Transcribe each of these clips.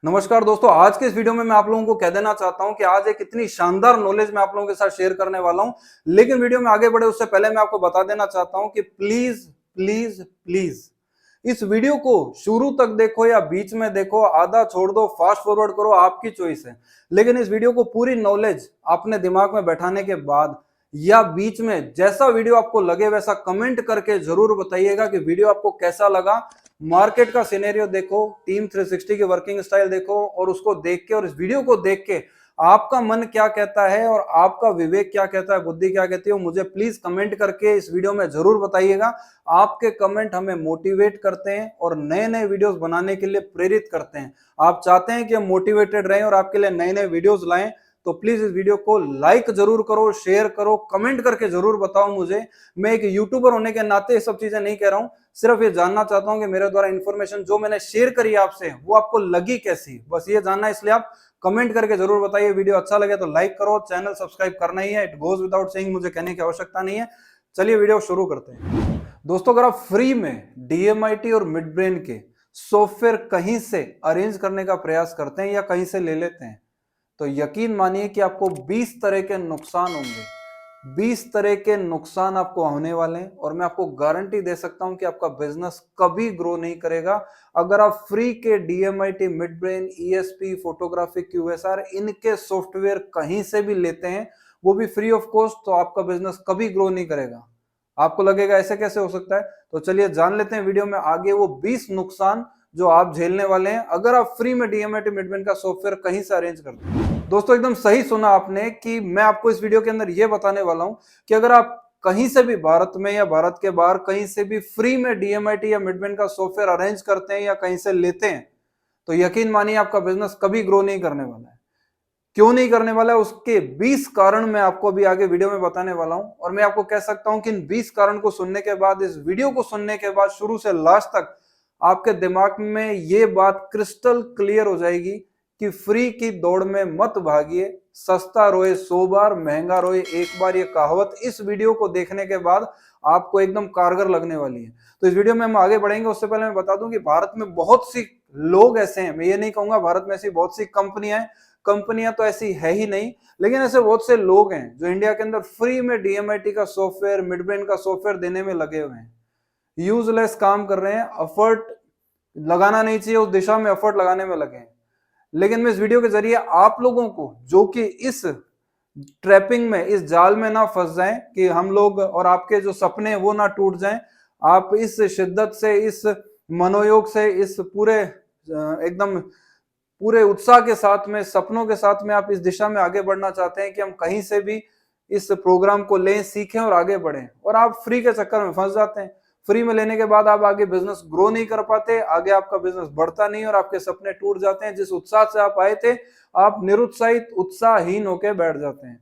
नमस्कार दोस्तों, आज के इस वीडियो में मैं आप लोगों को कह देना चाहता हूं कि आज एक इतनी शानदार नॉलेज मैं आप लोगों के साथ शेयर करने वाला हूं। लेकिन वीडियो में आगे बढ़े उससे पहले मैं आपको बता देना चाहता हूं कि प्लीज प्लीज प्लीज इस वीडियो को शुरू तक देखो या बीच में देखो, आधा छोड़ दो, फास्ट फॉरवर्ड करो, आपकी चॉइस है। लेकिन इस वीडियो को पूरी नॉलेज अपने दिमाग में बैठाने के बाद या बीच में जैसा वीडियो आपको लगे वैसा कमेंट करके जरूर बताइएगा कि वीडियो आपको कैसा लगा। मार्केट का सिनेरियो देखो, टीम 360 की वर्किंग स्टाइल देखो और उसको देख के और इस वीडियो को देख के आपका मन क्या कहता है और आपका विवेक क्या कहता है, बुद्धि क्या कहती है, मुझे प्लीज कमेंट करके इस वीडियो में जरूर बताइएगा। आपके कमेंट हमें मोटिवेट करते हैं और नए नए वीडियोस बनाने के लिए प्रेरित करते हैं। आप चाहते हैं कि हम मोटिवेटेड रहें और आपके लिए नए नए वीडियोस लाएं, तो प्लीज इस वीडियो को लाइक जरूर करो, शेयर करो, कमेंट करके जरूर बताओ मुझे। मैं एक यूट्यूबर होने के नाते ये सब चीजें नहीं कह रहा हूं, सिर्फ ये जानना चाहता हूं कि मेरे द्वारा इंफॉर्मेशन जो मैंने शेयर करी आपसे वो आपको लगी कैसी, बस ये जानना है। इसलिए आप कमेंट करके जरूर बताइए। वीडियो अच्छा लगे तो लाइक करो, चैनल सब्सक्राइब करना ही है, इट गोज विदाउट सेइंग, मुझे कहने की आवश्यकता नहीं है। चलिए वीडियो शुरू करते हैं। दोस्तों, अगर आप फ्री में डीएमआईटी और मिड ब्रेन के सॉफ्टवेयर कहीं से अरेंज करने का प्रयास करते हैं या कहीं से ले लेते हैं, तो यकीन मानिए कि आपको 20 तरह के नुकसान होंगे। 20 तरह के नुकसान आपको होने वाले हैं और मैं आपको गारंटी दे सकता हूं कि आपका बिजनेस कभी ग्रो नहीं करेगा। अगर आप फ्री के DMIT, mid brain, ESP, photography, QSR इनके सॉफ्टवेयर कहीं से भी लेते हैं, वो भी फ्री ऑफ कॉस्ट, तो आपका बिजनेस कभी ग्रो नहीं करेगा। आपको लगेगा ऐसे कैसे हो सकता है, तो चलिए जान लेते हैं वीडियो में आगे वो 20 नुकसान जो आप झेलने वाले हैं अगर आप फ्री में डीएमआईटी, मिड ब्रेन का सॉफ्टवेयर कहीं से अरेंज करते हैं। दोस्तों, एकदम सही सुना आपने कि मैं आपको इस वीडियो के अंदर यह बताने वाला हूं कि अगर आप कहीं से भी भारत में या भारत के बाहर कहीं से भी फ्री में डीएमआईटी या मिड ब्रेन का सॉफ्टवेयर अरेंज करते हैं या कहीं से लेते हैं, तो यकीन मानिए आपका बिजनेस कभी ग्रो नहीं करने वाला है। क्यों नहीं करने वाला है, उसके 20 कारण मैं आपको अभी आगे वीडियो में बताने वाला हूं। और मैं आपको कह सकता हूं कि इन 20 कारण को सुनने के बाद, इस वीडियो को सुनने के बाद शुरू से लास्ट तक आपके दिमाग में ये बात क्रिस्टल क्लियर हो जाएगी कि फ्री की दौड़ में मत भागिए। सस्ता रोए 100 बार, महंगा रोए एक बार, ये कहावत इस वीडियो को देखने के बाद आपको एकदम कारगर लगने वाली है। तो इस वीडियो में हम आगे बढ़ेंगे, उससे पहले मैं बता दूं कि भारत में बहुत सी लोग ऐसे हैं, मैं ये नहीं कहूंगा भारत में ऐसी बहुत सी कंपनियां हैं, कंपनियां तो ऐसी है ही नहीं, लेकिन ऐसे बहुत से लोग हैं जो इंडिया के अंदर फ्री में डीएमआईटी का सॉफ्टवेयर, मिड ब्रेन का सॉफ्टवेयर देने में लगे हुए हैं। यूजलेस काम कर रहे हैं, एफर्ट लगाना नहीं चाहिए उस दिशा में एफर्ट लगाने में लगे हैं। लेकिन मैं इस वीडियो के जरिए आप लोगों को, जो कि इस ट्रैपिंग में, इस जाल में ना फंस जाएं कि हम लोग और आपके जो सपने हैं वो ना टूट जाएं, आप इस शिद्दत से, इस मनोयोग से, इस पूरे एकदम पूरे उत्साह के साथ में, सपनों के साथ में आप इस दिशा में आगे बढ़ना चाहते हैं कि हम कहीं से भी इस प्रोग्राम को लें, सीखें और आगे बढ़ें, और आप फ्री के चक्कर में फंस जाते हैं। फ्री में लेने के बाद आप आगे बिजनेस ग्रो नहीं कर पाते, आगे आपका बिजनेस बढ़ता नहीं और आपके सपने टूट जाते हैं। जिस उत्साह से आप आए थे, आप निरुत्साहित, उत्साहहीन होकर बैठ जाते हैं।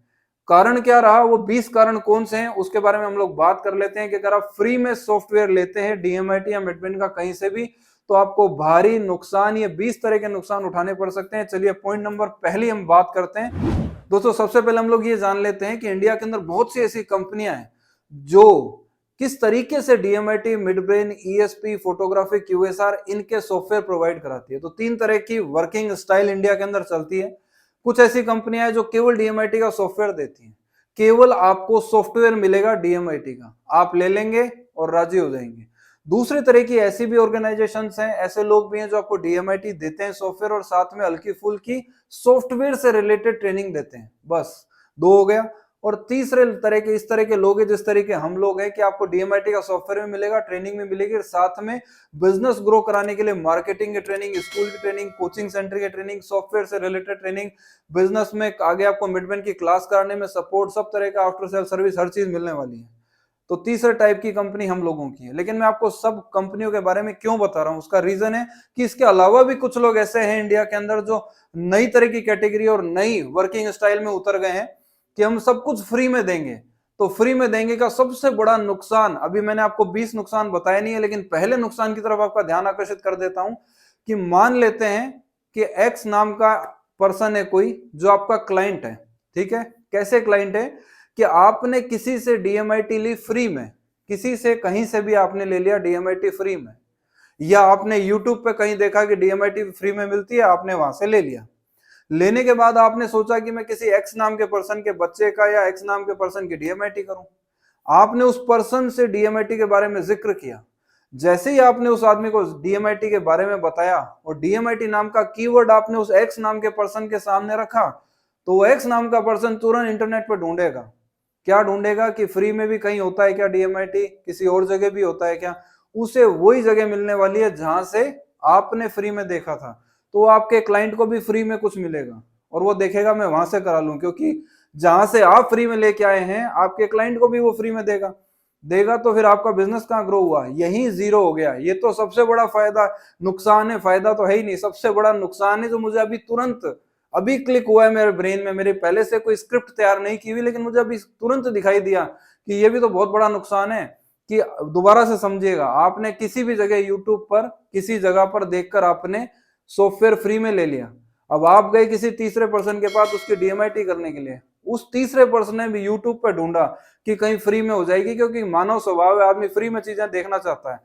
कारण क्या रहा, वो 20 कारण कौन से हैं उसके बारे में हम लोग बात कर लेते हैं कि अगर आप फ्री में सॉफ्टवेयर लेते हैं डीएमआईटी या मिड ब्रेन का कहीं से भी, तो आपको भारी नुकसान, ये 20 तरह के नुकसान उठाने पड़ सकते हैं। चलिए पॉइंट नंबर पहली हम बात करते हैं। दोस्तों, सबसे पहले हम लोग ये जान लेते हैं कि इंडिया के अंदर बहुत सी ऐसी कंपनियां हैं जो किस तरीके से DMIT, mid brain, ESP, photography, QSR इनके सॉफ्टवेयर प्रोवाइड कराती है। तो 3 तरह की वर्किंग स्टाइल इंडिया के अंदर चलती है। कुछ ऐसी कंपनियां हैं जो केवल डीएमआईटी का सॉफ्टवेयर देती हैं, केवल आपको सॉफ्टवेयर मिलेगा डीएमआईटी का, आप ले लेंगे और राजी हो जाएंगे। दूसरी तरह की ऐसी भी ऑर्गेनाइजेशंस हैं, ऐसे लोग भी हैं जो आपको डीएमआईटी देते हैं सॉफ्टवेयर और साथ में हल्की फुल्की सॉफ्टवेयर से रिलेटेड ट्रेनिंग देते हैं। बस 2 हो गया। और तीसरे तरह के इस तरह के लोग हैं, जिस तरह के हम लोग हैं, कि आपको डीएमआईटी का सॉफ्टवेयर भी मिलेगा, ट्रेनिंग भी मिलेगी और साथ में बिजनेस ग्रो कराने के लिए मार्केटिंग की ट्रेनिंग, स्कूल की ट्रेनिंग, कोचिंग सेंटर की ट्रेनिंग, सॉफ्टवेयर से रिलेटेड ट्रेनिंग, बिजनेस में आगे आपको मिड ब्रेन की क्लास कराने में सपोर्ट, सब तरह का आफ्टर सेल सर्विस, हर चीज मिलने वाली है। तो तीसरे टाइप की कंपनी हम लोगों की है। लेकिन मैं आपको सब कंपनियों के बारे में क्यों बता रहा हूं, उसका रीजन है कि इसके अलावा भी कुछ लोग ऐसे हैं इंडिया के अंदर जो नई तरह की कैटेगरी और नई वर्किंग स्टाइल में उतर गए हैं कि हम सब कुछ फ्री में देंगे। तो फ्री में देंगे का सबसे बड़ा नुकसान, अभी मैंने आपको 20 नुकसान बताए नहीं है, लेकिन पहले नुकसान की तरफ आपका ध्यान आकर्षित कर देता हूं कि मान लेते हैं कि एक्स नाम का पर्सन है कोई जो आपका क्लाइंट है। ठीक है, कैसे क्लाइंट है कि आपने किसी से डीएमआईटी ली फ्री में, किसी से कहीं से भी आपने ले लिया डीएमआईटी फ्री में, या आपने यूट्यूब पे कहीं देखा कि डीएमआईटी फ्री में मिलती है, आपने वहां से ले लिया। लेने के बाद आपने सोचा कि मैं किसी एक्स नाम के पर्सन के बच्चे का या एक्स नाम के पर्सन की डीएमआईटी करूं। आपने उस पर्सन से डीएमआईटी के बारे में जिक्र किया। जैसे ही आपने उस आदमी को डीएमआईटी के बारे में बताया और डीएमआईटी नाम का कीवर्ड आपने उस एक्स नाम के पर्सन के सामने रखा, तो वो एक्स नाम का पर्सन तुरंत इंटरनेट पर ढूंढेगा। क्या ढूंढेगा कि फ्री में भी कहीं होता है क्या डीएमआईटी, किसी और जगह भी होता है क्या। उसे वही जगह मिलने वाली है जहां से आपने फ्री में देखा था। तो आपके क्लाइंट को भी फ्री में कुछ मिलेगा और वो देखेगा मैं वहां से करा लूं, क्योंकि जहां से आप फ्री में लेके आए हैं आपके क्लाइंट को भी वो फ्री में देगा। तो फिर आपका बिजनेस कहाँ ग्रो हुआ, यही जीरो हो गया। ये तो सबसे बड़ा फायदा, नुकसान है, फायदा तो है ही नहीं। सबसे बड़ा नुकसान है जो मुझे अभी तुरंत अभी क्लिक हुआ है मेरे ब्रेन में। मेरे पहले से कोई स्क्रिप्ट तैयार नहीं की हुई, लेकिन मुझे अभी तुरंत दिखाई दिया कि ये भी तो बहुत बड़ा नुकसान है। कि दोबारा से समझिएगा, आपने किसी भी जगह यूट्यूब पर किसी जगह पर देखकर आपने सॉफ्टवेयर फ्री में ले लिया। अब आप गए किसी तीसरे पर्सन के पास उसकी डीएमआईटी करने के लिए, उस तीसरे पर्सन ने भी यूट्यूब पर ढूंढा कि कहीं फ्री में हो जाएगी, क्योंकि मानव स्वभाव है, आदमी फ्री में चीजें देखना चाहता है।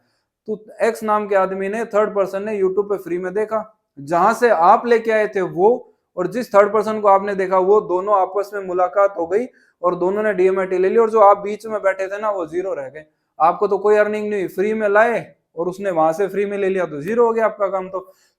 तो एक्स नाम के आदमी ने, थर्ड पर्सन ने यूट्यूब पे फ्री में देखा। जहां से आप लेके आए थे वो और जिस थर्ड पर्सन को आपने देखा, वो दोनों आपस में मुलाकात हो गई और दोनों ने डीएमआईटी ले ली। और जो आप बीच में बैठे थे ना, वो जीरो रह गए। आपको तो कोई अर्निंग नहीं, फ्री में लाए और उसने वहां से फ्री में ले लिया, तो जीरो हो गया आपका काम।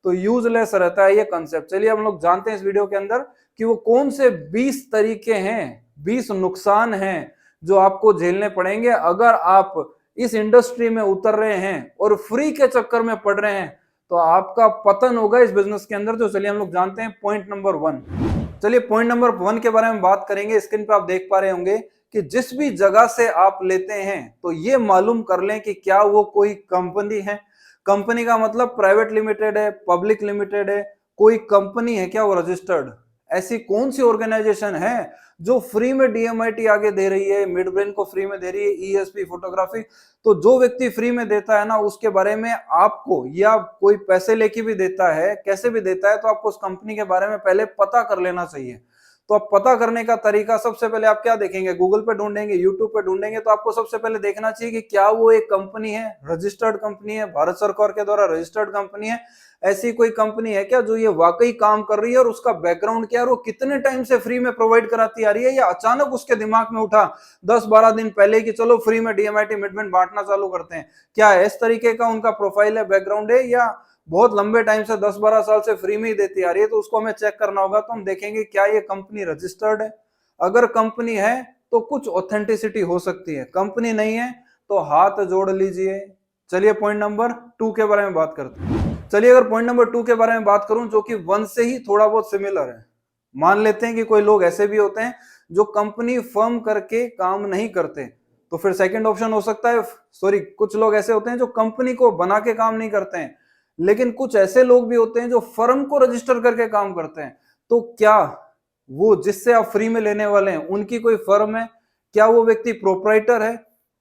तो यूजलेस रहता है ये कंसेप्ट। चलिए हम लोग जानते हैं इस वीडियो के अंदर कि वो कौन से 20 तरीके हैं, 20 नुकसान हैं जो आपको झेलने पड़ेंगे अगर आप इस इंडस्ट्री में उतर रहे हैं और फ्री के चक्कर में पड़ रहे हैं, तो आपका पतन होगा इस बिजनेस के अंदर। तो चलिए हम लोग जानते हैं पॉइंट नंबर 1। चलिए पॉइंट नंबर 1 के बारे में बात करेंगे। स्क्रीन पे आप देख पा रहे होंगे कि जिस भी जगह से आप लेते हैं, तो ये मालूम कर लें कि क्या वो कोई कंपनी है। कंपनी का मतलब प्राइवेट लिमिटेड है, पब्लिक लिमिटेड है, कोई कंपनी है क्या वो रजिस्टर्ड। ऐसी कौन सी ऑर्गेनाइजेशन है जो फ्री में डीएमआईटी आगे दे रही है, मिड ब्रेन को फ्री में दे रही है, ईएसपी फोटोग्राफी। तो जो व्यक्ति फ्री में देता है ना, उसके बारे में आपको, या कोई पैसे लेके भी देता है, कैसे भी देता है, तो आपको उस कंपनी के बारे में पहले पता कर लेना चाहिए। तो अब पता करने का तरीका, सबसे पहले आप क्या देखेंगे, गूगल पे ढूंढेंगे, यूट्यूब पे ढूंढेंगे, तो आपको सबसे पहले देखना चाहिए कि क्या वो एक कंपनी है, रजिस्टर्ड कंपनी है, भारत सरकार के द्वारा रजिस्टर्ड कंपनी है। ऐसी कोई कंपनी है क्या जो ये वाकई काम कर रही है और उसका बैकग्राउंड क्या है, और वो कितने टाइम से फ्री में प्रोवाइड कराती आ रही है, या अचानक उसके दिमाग में उठा 10-12 दिन पहले कि चलो फ्री में डीएमआईटी मिडमेंट बांटना चालू करते हैं। क्या इस तरीके का उनका प्रोफाइल है, बैकग्राउंड है, या बहुत लंबे टाइम से 10-12 साल से फ्री में ही देती आ रही है। तो उसको हमें चेक करना होगा। तो हम देखेंगे क्या ये कंपनी रजिस्टर्ड है। अगर कंपनी है तो कुछ ऑथेंटिसिटी हो सकती है, कंपनी नहीं है तो हाथ जोड़ लीजिए। चलिए पॉइंट नंबर 2 के बारे में बात करते हैं। चलिए अगर पॉइंट नंबर 2 के बारे में बात करूं, जो कि 1 से ही थोड़ा बहुत सिमिलर है। मान लेते हैं कि कोई लोग ऐसे भी होते हैं जो कंपनी फर्म करके काम नहीं करते, तो फिर सेकंड ऑप्शन हो सकता है, सॉरी, कुछ लोग ऐसे होते हैं जो कंपनी को बना के काम नहीं करते हैं, लेकिन कुछ ऐसे लोग भी होते हैं जो फर्म को रजिस्टर करके काम करते हैं। तो क्या वो जिससे आप फ्री में लेने वाले हैं उनकी कोई फर्म है, क्या वो व्यक्ति प्रोप्राइटर है,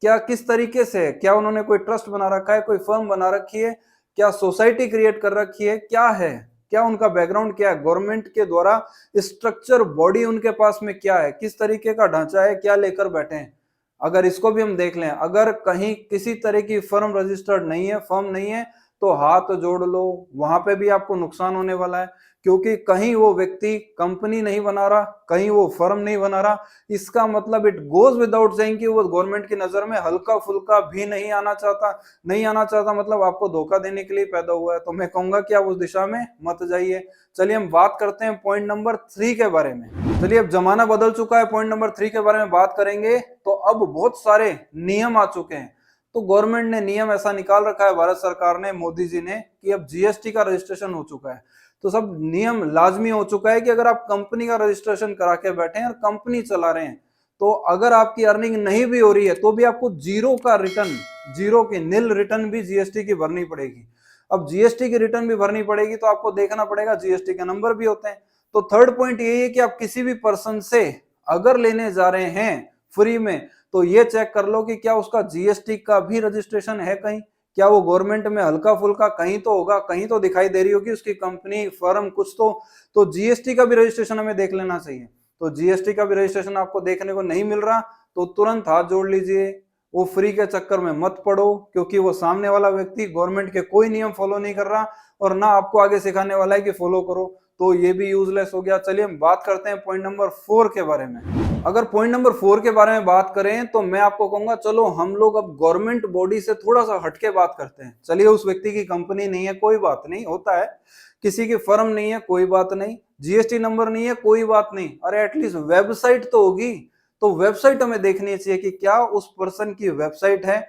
क्या किस तरीके से है, क्या उन्होंने कोई ट्रस्ट बना रखा है, कोई फर्म बना रखी है, क्या सोसाइटी क्रिएट कर रखी है, क्या है, क्या उनका बैकग्राउंड क्या है, गवर्नमेंट के द्वारा स्ट्रक्चर बॉडी उनके पास में क्या है, किस तरीके का ढांचा है, क्या लेकर बैठे हैं। अगर इसको भी हम देख लें, अगर कहीं किसी तरह की फर्म रजिस्टर्ड नहीं है, फर्म नहीं है, तो हाथ जोड़ लो, वहां पे भी आपको नुकसान होने वाला है। क्योंकि कहीं वो व्यक्ति कंपनी नहीं बना रहा, कहीं वो फर्म नहीं बना रहा, इसका मतलब इट गोज विदाउट सेइंग कि वो गवर्नमेंट की नजर में हल्का फुल्का भी नहीं आना चाहता। नहीं आना चाहता मतलब आपको धोखा देने के लिए पैदा हुआ है। तो मैं कहूंगा कि आप उस दिशा में मत जाइए। चलिए हम बात करते हैं पॉइंट नंबर 3 के बारे में। चलिए अब जमाना बदल चुका है, पॉइंट नंबर 3 के बारे में बात करेंगे। तो अब बहुत सारे नियम आ चुके हैं। तो गवर्नमेंट ने नियम ऐसा निकाल रखा है, भारत सरकार ने, मोदी जी ने, कि अब जीएसटी का रजिस्ट्रेशन हो चुका है। तो सब नियम लाजमी हो चुका है कि अगर आप कंपनी का रजिस्ट्रेशन करा के बैठे हैं और कंपनी चला रहे हैं, तो अगर आपकी अर्निंग नहीं भी हो रही है तो भी आपको जीरो का रिटर्न, जीरो की नील रिटर्न भी जीएसटी की भरनी पड़ेगी। अब जीएसटी की रिटर्न भी भरनी पड़ेगी तो आपको देखना पड़ेगा जीएसटी के नंबर भी होते हैं। तो थर्ड पॉइंट यही है कि आप किसी भी पर्सन से अगर लेने जा रहे हैं फ्री में, तो ये चेक कर लो कि क्या उसका जीएसटी का भी रजिस्ट्रेशन है कहीं, क्या वो गवर्नमेंट में हल्का फुल्का कहीं तो होगा, कहीं तो दिखाई दे रही होगी उसकी कंपनी, फर्म, कुछ तो जीएसटी का भी रजिस्ट्रेशन हमें देख लेना चाहिए। तो जीएसटी का भी रजिस्ट्रेशन आपको देखने को नहीं मिल रहा तो तुरंत हाथ जोड़ लीजिए। वो फ्री के चक्कर में मत पड़ो, क्योंकि वो सामने वाला व्यक्ति गवर्नमेंट के कोई नियम फॉलो नहीं कर रहा और ना आपको आगे सिखाने वाला है कि फॉलो करो, तो ये भी यूजलेस हो गया। चलिए हम बात करते हैं पॉइंट नंबर 4 के बारे में। अगर पॉइंट नंबर 4 के बारे में बात करें तो मैं आपको कहूंगा चलो हम लोग अब गवर्नमेंट बॉडी से थोड़ा सा हटके बात करते हैं। चलिए उस व्यक्ति की कंपनी नहीं है, कोई बात नहीं, होता है, किसी की फर्म नहीं है, कोई बात नहीं, जीएसटी नंबर नहीं है, कोई बात नहीं, अरे एटलीस्ट वेबसाइट तो होगी। तो वेबसाइट हमें देखनी चाहिए कि क्या उस पर्सन की वेबसाइट है,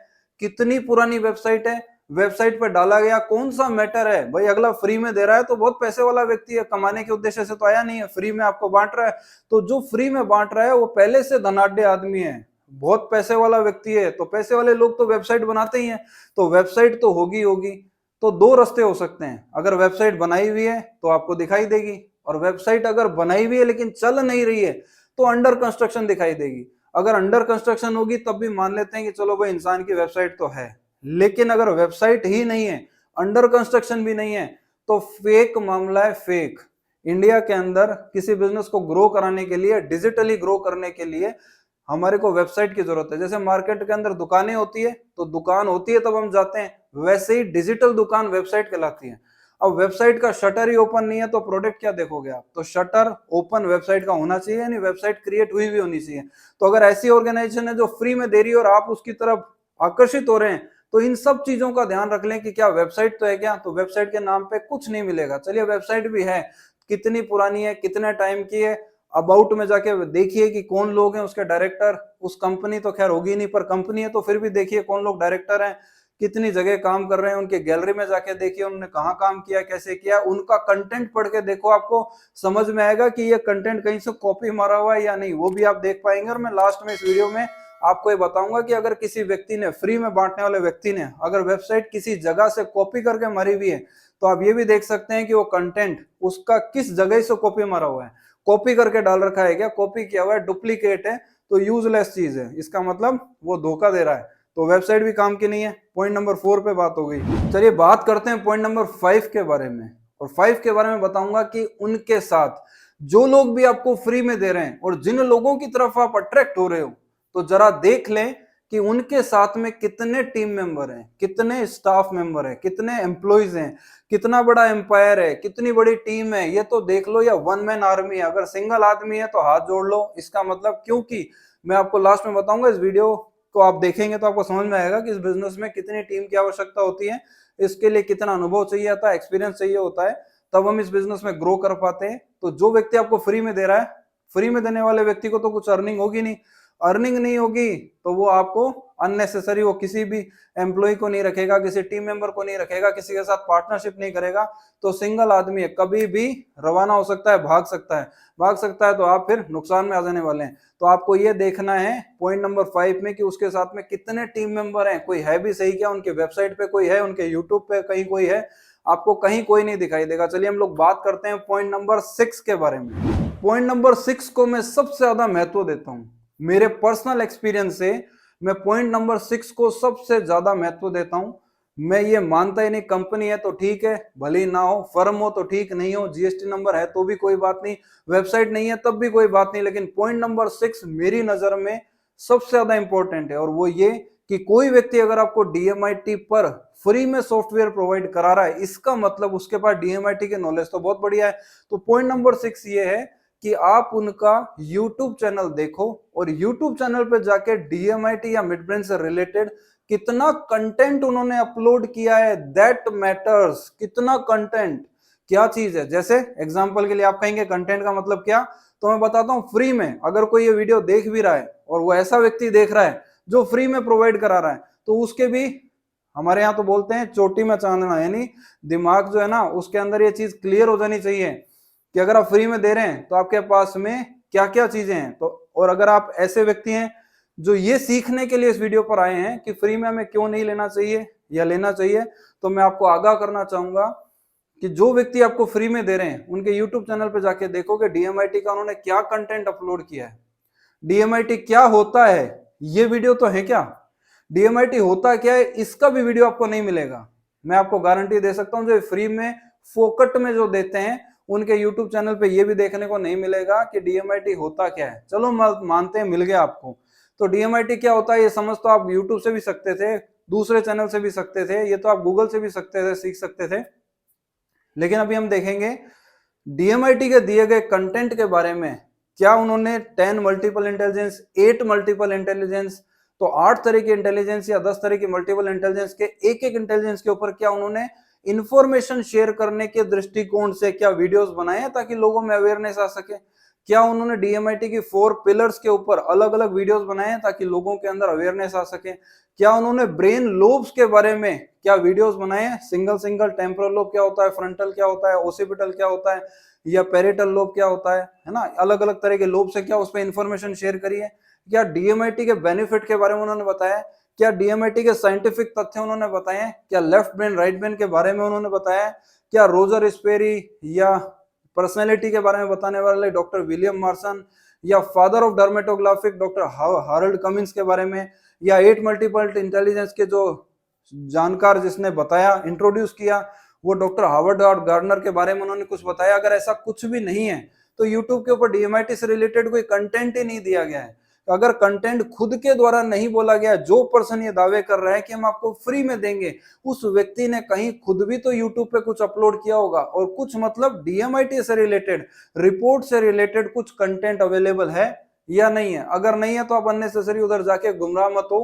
कितनी पुरानी वेबसाइट है, वेबसाइट पर डाला गया कौन सा मैटर है। भाई अगला फ्री में दे रहा है तो बहुत पैसे वाला व्यक्ति है, कमाने के उद्देश्य से तो आया नहीं है, फ्री में आपको बांट रहा है। तो जो फ्री में बांट रहा है वो पहले से धनाढ्य आदमी है, बहुत पैसे वाला व्यक्ति है, तो पैसे वाले लोग तो वेबसाइट बनाते ही हैं, तो वेबसाइट तो होगी होगी। तो दो रास्ते हो सकते हैं, अगर वेबसाइट बनाई हुई है तो आपको दिखाई देगी, और वेबसाइट अगर बनाई हुई है लेकिन चल नहीं रही है तो अंडर कंस्ट्रक्शन दिखाई देगी। अगर अंडर कंस्ट्रक्शन होगी तब भी मान लेते हैं कि चलो भाई इंसान की वेबसाइट तो है, लेकिन अगर वेबसाइट ही नहीं है, अंडर कंस्ट्रक्शन भी नहीं है, तो फेक मामला है, फेक। इंडिया के अंदर किसी बिजनेस को ग्रो कराने के लिए, डिजिटली ग्रो करने के लिए हमारे को वेबसाइट की जरूरत है। जैसे मार्केट के अंदर दुकानें होती है तो दुकान होती है तब हम जाते हैं, वैसे ही डिजिटल दुकान वेबसाइट कहलाती है। अब वेबसाइट का शटर ही ओपन नहीं है तो प्रोडक्ट क्या देखोगे आप। तो शटर ओपन वेबसाइट का होना चाहिए, यानी वेबसाइट क्रिएट हुई भी होनी चाहिए। तो अगर ऐसी ऑर्गेनाइजेशन है जो फ्री में दे रही है और आप उसकी तरफ आकर्षित हो रहे हैं, तो इन सब चीजों का ध्यान रख लें कि क्या वेबसाइट तो है क्या। तो वेबसाइट के नाम पे कुछ नहीं मिलेगा। चलिए वेबसाइट भी है, कितनी पुरानी है, कितने टाइम की है, अबाउट में जाके देखिए कि कौन लोग हैं उसके डायरेक्टर। उस कंपनी तो खैर होगी नहीं, पर कंपनी है तो फिर भी देखिए कौन लोग डायरेक्टर हैं, कितनी जगह काम कर रहे हैं, उनके गैलरी में जाके देखिए उन्होंने कहाँ काम किया, कैसे किया, उनका कंटेंट पढ़ के देखो, आपको समझ में आएगा कि ये कंटेंट कहीं से कॉपी मारा हुआ है या नहीं, वो भी आप देख पाएंगे। और मैं लास्ट में इस वीडियो में आपको ये बताऊंगा कि अगर किसी व्यक्ति ने, फ्री में बांटने वाले व्यक्ति ने, अगर वेबसाइट किसी जगह से कॉपी करके मारी हुई है तो आप ये भी देख सकते हैं कि वो कंटेंट उसका किस जगह से कॉपी मारा हुआ है। कॉपी करके डाल रखा है क्या, कॉपी किया हुआ है, डुप्लीकेट है, तो यूजलेस चीज है, इसका मतलब वो धोखा दे रहा है, तो वेबसाइट भी काम की नहीं है। पॉइंट नंबर 4 पे बात हो गई। चलिए बात करते हैं पॉइंट नंबर 5 के बारे में। और 5 के बारे में बताऊंगा कि उनके साथ जो लोग भी आपको फ्री में दे रहे हैं और जिन लोगों की तरफ आप अट्रैक्ट हो रहे हो, तो जरा देख लें कि उनके साथ में कितने टीम मेंबर हैं, कितने स्टाफ मेंबर हैं, कितने एम्प्लॉइज हैं, कितना बड़ा एम्पायर है, कितनी बड़ी टीम है, ये तो देख लो। या वन मैन आर्मी है, अगर सिंगल आदमी है तो हाथ जोड़ लो, इसका मतलब, क्योंकि मैं आपको लास्ट में बताऊंगा, इस वीडियो को आप देखेंगे तो आपको समझ में आएगा कि इस बिजनेस में कितनी टीम की आवश्यकता होती है, इसके लिए कितना अनुभव चाहिए होता है, एक्सपीरियंस चाहिए होता है, तब हम इस बिजनेस में ग्रो कर पाते हैं। तो जो व्यक्ति आपको फ्री में दे रहा है, फ्री में देने वाले व्यक्ति को तो कुछ अर्निंग होगी नहीं, अर्निंग नहीं होगी तो वो आपको अननेसेसरी, वो किसी भी एम्प्लॉय को नहीं रखेगा, किसी टीम मेंबर को नहीं रखेगा, किसी के साथ पार्टनरशिप नहीं करेगा। तो सिंगल आदमी है, कभी भी रवाना हो सकता है, भाग सकता है, भाग सकता है, तो आप फिर नुकसान में आ जाने वाले हैं। तो आपको ये देखना है पॉइंट नंबर 5 में कि उसके साथ में कितने टीम मेंबर हैं, कोई है भी सही क्या, उनके वेबसाइट पे कोई है, उनके यूट्यूब पे कहीं कोई है, आपको कहीं कोई नहीं दिखाई देगा। चलिए हम लोग बात करते हैं पॉइंट नंबर 6 के बारे में। पॉइंट नंबर 6 को मैं सबसे ज्यादा महत्व देता हूं, मेरे पर्सनल एक्सपीरियंस से मैं पॉइंट नंबर 6 को सबसे ज्यादा महत्व देता हूं। मैं ये मानता ही नहीं, कंपनी है तो ठीक है, भले ना हो, फर्म हो तो ठीक, नहीं हो, जीएसटी नंबर है तो भी कोई बात नहीं, वेबसाइट नहीं है तब भी कोई बात नहीं, लेकिन पॉइंट नंबर 6 मेरी नजर में सबसे ज्यादा इंपॉर्टेंट है। और वो ये कि कोई व्यक्ति अगर आपको डीएमआईटी पर फ्री में सॉफ्टवेयर प्रोवाइड करा रहा है, इसका मतलब उसके पास डीएमआईटी के नॉलेज तो बहुत बढ़िया है। तो पॉइंट नंबर 6 ये है कि आप उनका YouTube चैनल देखो और YouTube चैनल पे जाके डीएमआईटी या मिडब्रेन से रिलेटेड कितना कंटेंट उन्होंने अपलोड किया है, दैट मैटर्स। कितना कंटेंट, क्या चीज है। जैसे एग्जांपल के लिए आप कहेंगे कंटेंट का मतलब क्या, तो मैं बताता हूँ, फ्री में अगर कोई ये वीडियो देख भी रहा है और वो ऐसा व्यक्ति देख रहा है जो फ्री में प्रोवाइड करा रहा है, तो उसके भी, हमारे यहाँ तो बोलते हैं चोटी में चांदना, यानी दिमाग जो है ना उसके अंदर ये चीज क्लियर हो जानी चाहिए कि अगर आप फ्री में दे रहे हैं तो आपके पास में क्या क्या चीजें हैं। तो और अगर आप ऐसे व्यक्ति हैं जो ये सीखने के लिए इस वीडियो पर आए हैं कि फ्री में हमें क्यों नहीं लेना चाहिए या लेना चाहिए, तो मैं आपको आगाह करना चाहूंगा कि जो व्यक्ति आपको फ्री में दे रहे हैं उनके यूट्यूब चैनल पर जाके देखो कि डीएमआईटी का उन्होंने क्या कंटेंट अपलोड किया है, डीएमआईटी क्या होता है, ये वीडियो तो है क्या, डीएमआईटी होता क्या है, इसका भी वीडियो आपको नहीं मिलेगा। मैं आपको गारंटी दे सकता हूं, जो फ्री में फोकट में जो देते हैं उनके YouTube चैनल पे ये भी देखने को नहीं मिलेगा कि डीएमआईटी होता क्या है। चलो मानते हैं मिल गया आपको, तो डीएमआईटी क्या होता है ये समझ तो आप यूट्यूब से भी सकते थे, दूसरे चैनल से भी सकते थे, ये तो आप गूगल से भी सकते थे, सीख सकते थे। लेकिन अभी हम देखेंगे डीएमआईटी के दिए गए कंटेंट के बारे में। क्या उन्होंने 10 मल्टीपल इंटेलिजेंस, 8 मल्टीपल इंटेलिजेंस, तो 8 तरह की इंटेलिजेंस या 10 तरह की मल्टीपल इंटेलिजेंस के एक एक इंटेलिजेंस के ऊपर क्या उन्होंने इंफॉर्मेशन शेयर करने के दृष्टिकोण से क्या वीडियोस बनाए हैं ताकि लोगों में अवेयरनेस आ सके? क्या उन्होंने डीएमआईटी की 4 पिलर्स के ऊपर अलग अलग वीडियोस बनाए हैं ताकि लोगों के अंदर अवेयरनेस आ सके? क्या उन्होंने ब्रेन लोब्स के बारे में क्या वीडियोस बनाए हैं? सिंगल टेम्पोरल लोब क्या होता है, फ्रंटल क्या होता है, ओसिपिटल क्या होता है, या पेरिटल लोब क्या होता है ना, अलग अलग तरह के लोब से क्या उस पर इंफॉर्मेशन शेयर करी है? क्या डीएमआईटी के बेनिफिट के बारे में उन्होंने बताया? क्या डीएमआईटी के साइंटिफिक तथ्य उन्होंने बताए हैं? क्या लेफ्ट ब्रेन राइट ब्रेन के बारे में उन्होंने बताया? क्या रोजर स्पेरी या पर्सनैलिटी के बारे में बताने वाले डॉक्टर विलियम मार्सन, या फादर ऑफ डर्मेटोग्राफिक डॉक्टर हार्ल्ड कमिंस के बारे में, या 8 मल्टीपल इंटेलिजेंस के जो जानकार जिसने बताया, इंट्रोड्यूस किया, वो डॉक्टर हार्वर्ड गार्डनर के बारे में उन्होंने कुछ बताया? अगर ऐसा कुछ भी नहीं है तो यूट्यूब के ऊपर डीएमआईटी से रिलेटेड कोई कंटेंट ही नहीं दिया गया है। अगर कंटेंट खुद के द्वारा नहीं बोला गया, जो पर्सन ये दावे कर रहा है कि हम आपको फ्री में देंगे, उस व्यक्ति ने कहीं खुद भी तो यूट्यूब पे कुछ अपलोड किया होगा, और कुछ मतलब डीएमआईटी से रिलेटेड, रिपोर्ट से रिलेटेड कुछ कंटेंट अवेलेबल है या नहीं है? अगर नहीं है तो आप अननेसेसरी उधर जाके गुमराह मत हो,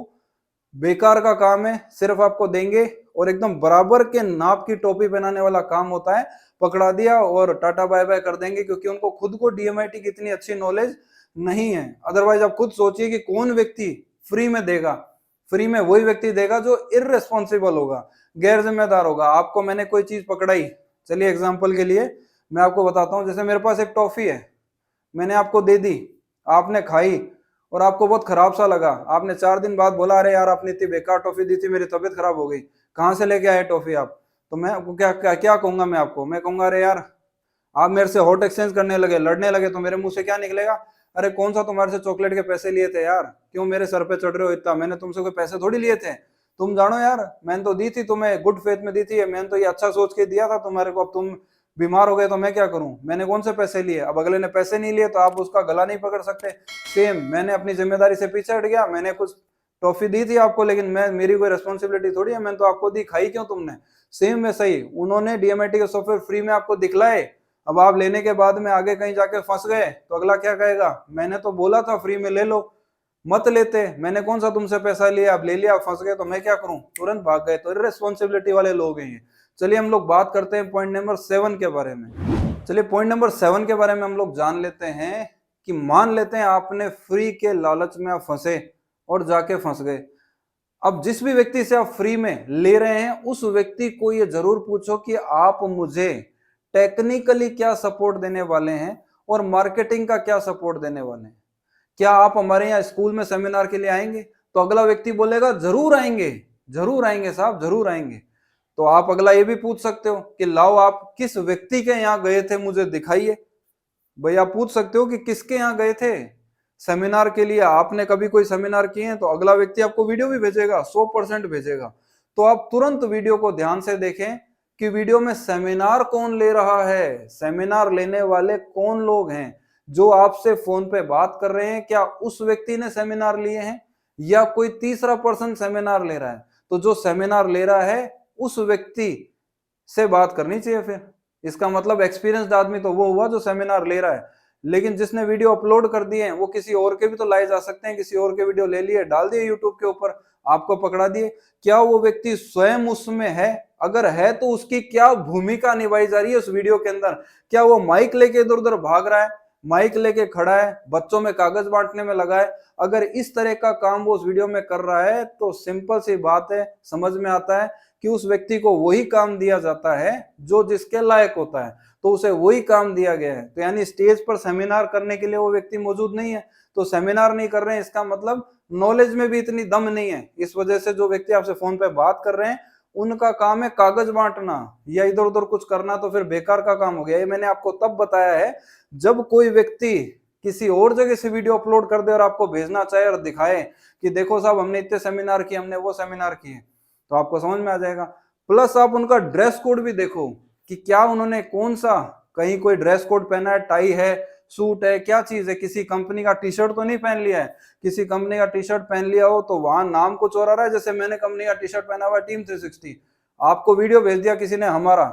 बेकार का काम है, सिर्फ आपको देंगे और एकदम बराबर के नाप की टोपी पहनाने वाला काम होता है, पकड़ा दिया और टाटा बाय बाय कर देंगे, क्योंकि उनको खुद को डीएमआईटी की इतनी अच्छी नॉलेज नहीं है। अदरवाइज आप खुद सोचिए कि कौन व्यक्ति फ्री में देगा? फ्री में वही व्यक्ति देगा जो इररेस्पॉन्सिबल होगा, गैर जिम्मेदार होगा। आपको मैंने कोई चीज पकड़ाई, चलिए एग्जाम्पल के लिए मैं आपको बताता हूँ, जैसे मेरे पास एक टॉफी है, मैंने आपको दे दी, आपने खाई और आपको बहुत खराब सा लगा, आपने 4 दिन बाद बोला अरे यार आपने इतनी बेकार टॉफी दी थी, मेरी तबीयत खराब हो गई, कहाँ से लेके आए टॉफी आप? तो मैं आपको क्या क्या क्या कहूंगा? मैं आपको मैं कहूंगा अरे यार आप मेरे से हॉट एक्सचेंज करने लगे, लड़ने लगे, तो मेरे मुंह से क्या निकलेगा? अरे कौन सा तुम्हारे से चॉकलेट के पैसे लिए थे यार, क्यों मेरे सर पे चढ़ रहे हो इतना? मैंने तुमसे कोई पैसे थोड़ी लिए थे, तुम जानो यार, मैंने तो दी थी तुम्हें, गुड फेथ में दी थी, मैंने तो ये अच्छा सोच के दिया था तुम्हारे को, अब तुम बीमार हो गए तो मैं क्या करूं? मैंने कौन से पैसे लिए? अब अगले ने पैसे नहीं लिए तो आप उसका गला नहीं पकड़ सकते। सेम, मैंने अपनी जिम्मेदारी से पीछे हट गया, मैंने कुछ टॉफी दी थी आपको, लेकिन मेरी कोई रिस्पॉन्सिबिलिटी थोड़ी है, मैंने तो आपको दी, खाई क्यों तुमने? सेम वैसा ही उन्होंने डीएमआईटी के सॉफ्टवेयर फ्री में आपको दिखलाए, अब आप लेने के बाद में आगे कहीं जाके फंस गए तो अगला क्या कहेगा? मैंने तो बोला था फ्री में ले लो, मत लेते, मैंने कौन सा तुमसे पैसा लिया, अब ले लिया, फंस गए तो मैं क्या करूं? तुरंत भाग गए, तो इररेस्पॉन्सिबिलिटी वाले लोग हैं ये। चलिए हम लोग बात करते हैं पॉइंट नंबर 7 के बारे में। चलिए पॉइंट नंबर 7 के बारे में हम लोग जान लेते हैं कि मान लेते हैं आपने फ्री के लालच में आप फंसे और जाके फंस गए। अब जिस भी व्यक्ति से आप फ्री में ले रहे हैं उस व्यक्ति को ये जरूर पूछो कि आप मुझे टेक्निकली क्या सपोर्ट देने वाले हैं और मार्केटिंग का क्या सपोर्ट देने वाले हैं। क्या आप हमारे यहाँ स्कूल में सेमिनार के लिए आएंगे? तो अगला व्यक्ति बोलेगा जरूर आएंगे, जरूर आएंगे साहब, जरूर आएंगे। तो आप अगला ये भी पूछ सकते हो कि लाओ आप किस व्यक्ति के यहाँ गए थे मुझे दिखाइए। भाई आप पूछ सकते हो कि किसके यहाँ गए थे सेमिनार के लिए, आपने कभी कोई सेमिनार किए हैं? तो अगला व्यक्ति आपको वीडियो भी भेजेगा, 100% भेजेगा। तो आप तुरंत वीडियो को ध्यान से देखें कि वीडियो में सेमिनार कौन ले रहा है, सेमिनार लेने वाले कौन लोग हैं। जो आपसे फोन पे बात कर रहे हैं क्या उस व्यक्ति ने सेमिनार लिए हैं या कोई तीसरा पर्सन सेमिनार ले रहा है? तो जो सेमिनार ले रहा है उस व्यक्ति से बात करनी चाहिए। फिर इसका मतलब एक्सपीरियंस्ड आदमी तो वो हुआ जो सेमिनार ले रहा है। लेकिन जिसने वीडियो अपलोड कर दिए हैं वो किसी और के भी तो लाए जा सकते हैं, किसी और के वीडियो ले लिए, डाल दिए यूट्यूब के ऊपर, आपको पकड़ा दिए। क्या वो व्यक्ति स्वयं उसमें है? अगर है तो उसकी क्या भूमिका निभाई जा रही है उस वीडियो के अंदर? क्या वो माइक लेके इधर उधर भाग रहा है, माइक लेके खड़ा है, बच्चों में कागज बांटने में लगा है? अगर इस तरह का काम वो उस वीडियो में कर रहा है तो सिंपल सी बात है, समझ में आता है कि उस व्यक्ति को वही काम दिया जाता है जो जिसके लायक होता है, तो उसे वही काम दिया गया है। तो यानी स्टेज पर सेमिनार करने के लिए वो व्यक्ति मौजूद नहीं है, तो सेमिनार नहीं कर रहे हैं, इसका मतलब नॉलेज में भी इतनी दम नहीं है। इस वजह से जो व्यक्ति आपसे फोन पे बात कर रहे हैं उनका काम है कागज बांटना या इधर उधर कुछ करना, तो फिर बेकार का काम हो गया। ये मैंने आपको तब बताया है जब कोई व्यक्ति किसी और जगह से वीडियो अपलोड कर दे और आपको भेजना चाहे और दिखाए कि देखो साहब हमने इतने सेमिनार किए, हमने वो सेमिनार किए, तो आपको समझ में आ जाएगा। प्लस आप उनका ड्रेस कोड भी देखो कि क्या उन्होंने कौन सा, कहीं कोई ड्रेस कोड पहना है, टाई है, सूट है, क्या चीज है, किसी कंपनी का टी शर्ट तो नहीं पहन लिया है। किसी कंपनी का टी शर्ट पहन लिया हो तो वहां नाम कुछ और आ रहा है, जैसे मैंने कंपनी का टी शर्ट पहना हुआ है टीम 360, आपको वीडियो भेज दिया किसी ने हमारा,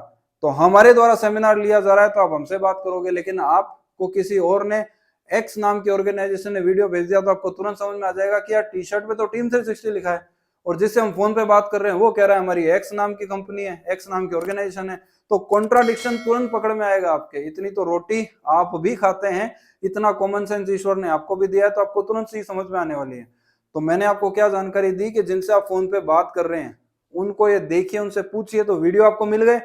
तो हमारे द्वारा सेमिनार लिया जा रहा है तो आप हमसे बात करोगे, लेकिन आपको किसी और ने एक्स नाम के ऑर्गेनाइजेशन ने वीडियो भेज दिया तो आपको तुरंत समझ में आ जाएगा कि यार टी शर्ट पे तो टीम 360 लिखा है, और जिससे हम फोन पे बात कर रहे हैं वो कह रहा है हमारी एक्स नाम की कंपनी है, एक्स नाम की ऑर्गेनाइजेशन है। तो कॉन्ट्राडिक्शन तुरंत पकड़ में आएगा आपके। इतनी तो रोटी आप भी खाते हैं, इतना कॉमन सेंस ईश्वर ने आपको भी दिया है, तो आपको तुरंत सी समझ में आने वाली है। तो मैंने आपको क्या जानकारी दी कि जिनसे आप फोन पे बात कर रहे हैं उनको ये देखिए, उनसे पूछिए। तो वीडियो आपको मिल गए,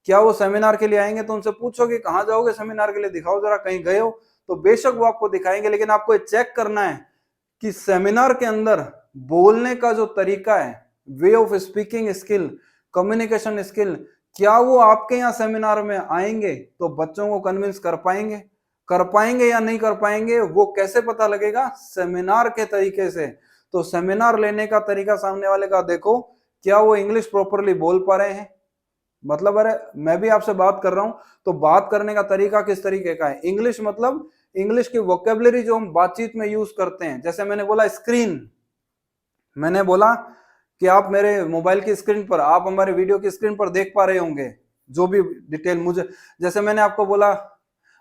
क्या वो सेमिनार के लिए आएंगे तो उनसे पूछोगे कहाँ जाओगे सेमिनार के लिए, दिखाओ जरा कहीं गए हो, तो बेशक वो आपको दिखाएंगे, लेकिन आपको ये चेक करना है कि सेमिनार के अंदर बोलने का जो तरीका है, way of speaking skill, communication skill, क्या वो आपके यहाँ सेमिनार में आएंगे तो बच्चों को कन्विंस कर पाएंगे या नहीं कर पाएंगे, वो कैसे पता लगेगा? सेमिनार के तरीके से। तो सेमिनार लेने का तरीका सामने वाले का देखो, क्या वो इंग्लिश प्रॉपरली बोल पा रहे हैं, मतलब अरे मैं भी आपसे बात कर रहा हूं तो बात करने का तरीका किस तरीके का है। इंग्लिश मतलब इंग्लिश की वोकेबलरी जो हम बातचीत में यूज करते हैं, जैसे मैंने बोला स्क्रीन, मैंने बोला कि आप मेरे मोबाइल की स्क्रीन पर, आप हमारे वीडियो की स्क्रीन पर देख पा रहे होंगे जो भी डिटेल मुझे, जैसे मैंने आपको बोला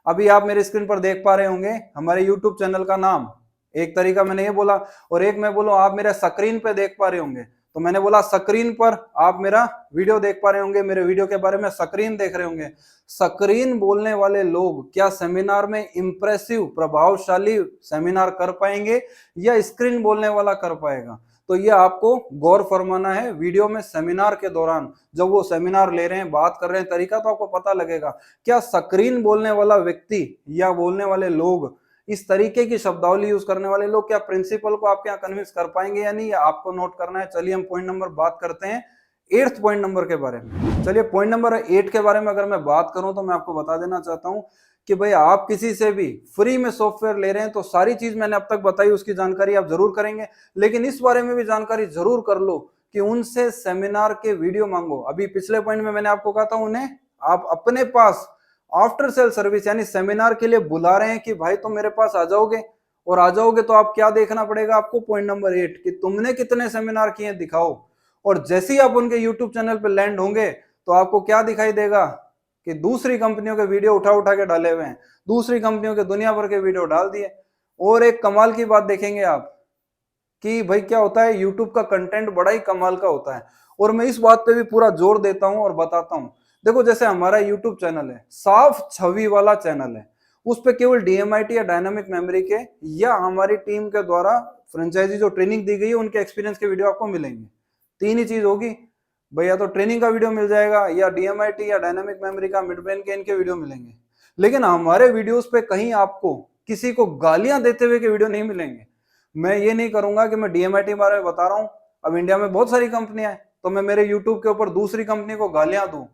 अभी आप मेरी स्क्रीन पर देख पा रहे होंगे हमारे यूट्यूब चैनल का नाम, एक तरीका मैंने ये बोला। और एक मैं बोलूं आप मेरे स्क्रीन पे देख पा रहे होंगे, तो मैंने बोला स्क्रीन पर आप मेरा वीडियो देख पा रहे होंगे, मेरे वीडियो के बारे में स्क्रीन देख रहे होंगे। स्क्रीन बोलने वाले लोग क्या सेमिनार में इंप्रेसिव प्रभावशाली सेमिनार कर पाएंगे या स्क्रीन बोलने वाला कर पाएगा? तो ये आपको गौर फरमाना है वीडियो में सेमिनार के दौरान, जब वो सेमिनार ले रहे हैं बात कर रहे हैं तरीका, तो आपको पता लगेगा क्या स्क्रीन बोलने वाला व्यक्ति या बोलने वाले लोग, इस तरीके की शब्दावली यूज करने वाले लोग क्या प्रिंसिपल को आपके यहाँ कन्विंस कर पाएंगे या नहीं, या आपको नोट करना है। चलिए हम पॉइंट नंबर बात करते हैं 8th पॉइंट नंबर के बारे में। चलिए पॉइंट नंबर 8 के बारे में अगर मैं बात करूं तो मैं आपको बता देना चाहता हूं कि भाई आप किसी से भी फ्री में सॉफ्टवेयर ले रहे हैं तो सारी चीज मैंने अब तक बताई उसकी जानकारी आप जरूर करेंगे, लेकिन इस बारे में भी जानकारी जरूर कर लो कि उनसे सेमिनार के वीडियो मांगो। अभी पिछले पॉइंट में मैंने आपको कहा था उन्हें आप अपने पास आफ्टर सेल सर्विस यानी सेमिनार के लिए बुला रहे हैं कि भाई तुम मेरे पास आ जाओगे, और आ जाओगे तो आप क्या देखना पड़ेगा आपको, पॉइंट नंबर 8 कि तुमने कितने सेमिनार किए दिखाओ। और जैसे ही आप उनके यूट्यूब चैनल पर लैंड होंगे तो आपको क्या दिखाई देगा कि दूसरी कंपनियों के वीडियो उठा उठा के डाले हुए हैं, दूसरी कंपनियों के दुनिया भर के वीडियो डाल दिए। और एक कमाल की बात देखेंगे आप कि भाई क्या होता है, यूट्यूब का कंटेंट बड़ा ही कमाल का होता है, और मैं इस बात पे भी पूरा जोर देता हूं और बताता हूं। देखो जैसे हमारा यूट्यूब चैनल है, साफ छवि वाला चैनल है, उस पे केवल डीएमआईटी या डायनामिक मेमोरी के या हमारी टीम के द्वारा फ्रेंचाइजी जो ट्रेनिंग दी गई है उनके एक्सपीरियंस के वीडियो आपको मिलेंगे। तीन ही चीज होगी भाई, या तो ट्रेनिंग का वीडियो मिल जाएगा या डीएमआईटी या डायनामिक मेमोरी का मिड ब्रेन के इनके वीडियो मिलेंगे। लेकिन हमारे वीडियोस पे कहीं आपको किसी को गालियां देते हुए के वीडियो नहीं मिलेंगे। मैं ये नहीं करूंगा कि मैं डीएमआईटी बारे में बता रहा हूं, अब इंडिया में बहुत सारी कंपनियां हैं तो मैं मेरे यूट्यूब के ऊपर दूसरी कंपनी को गालियां दूं,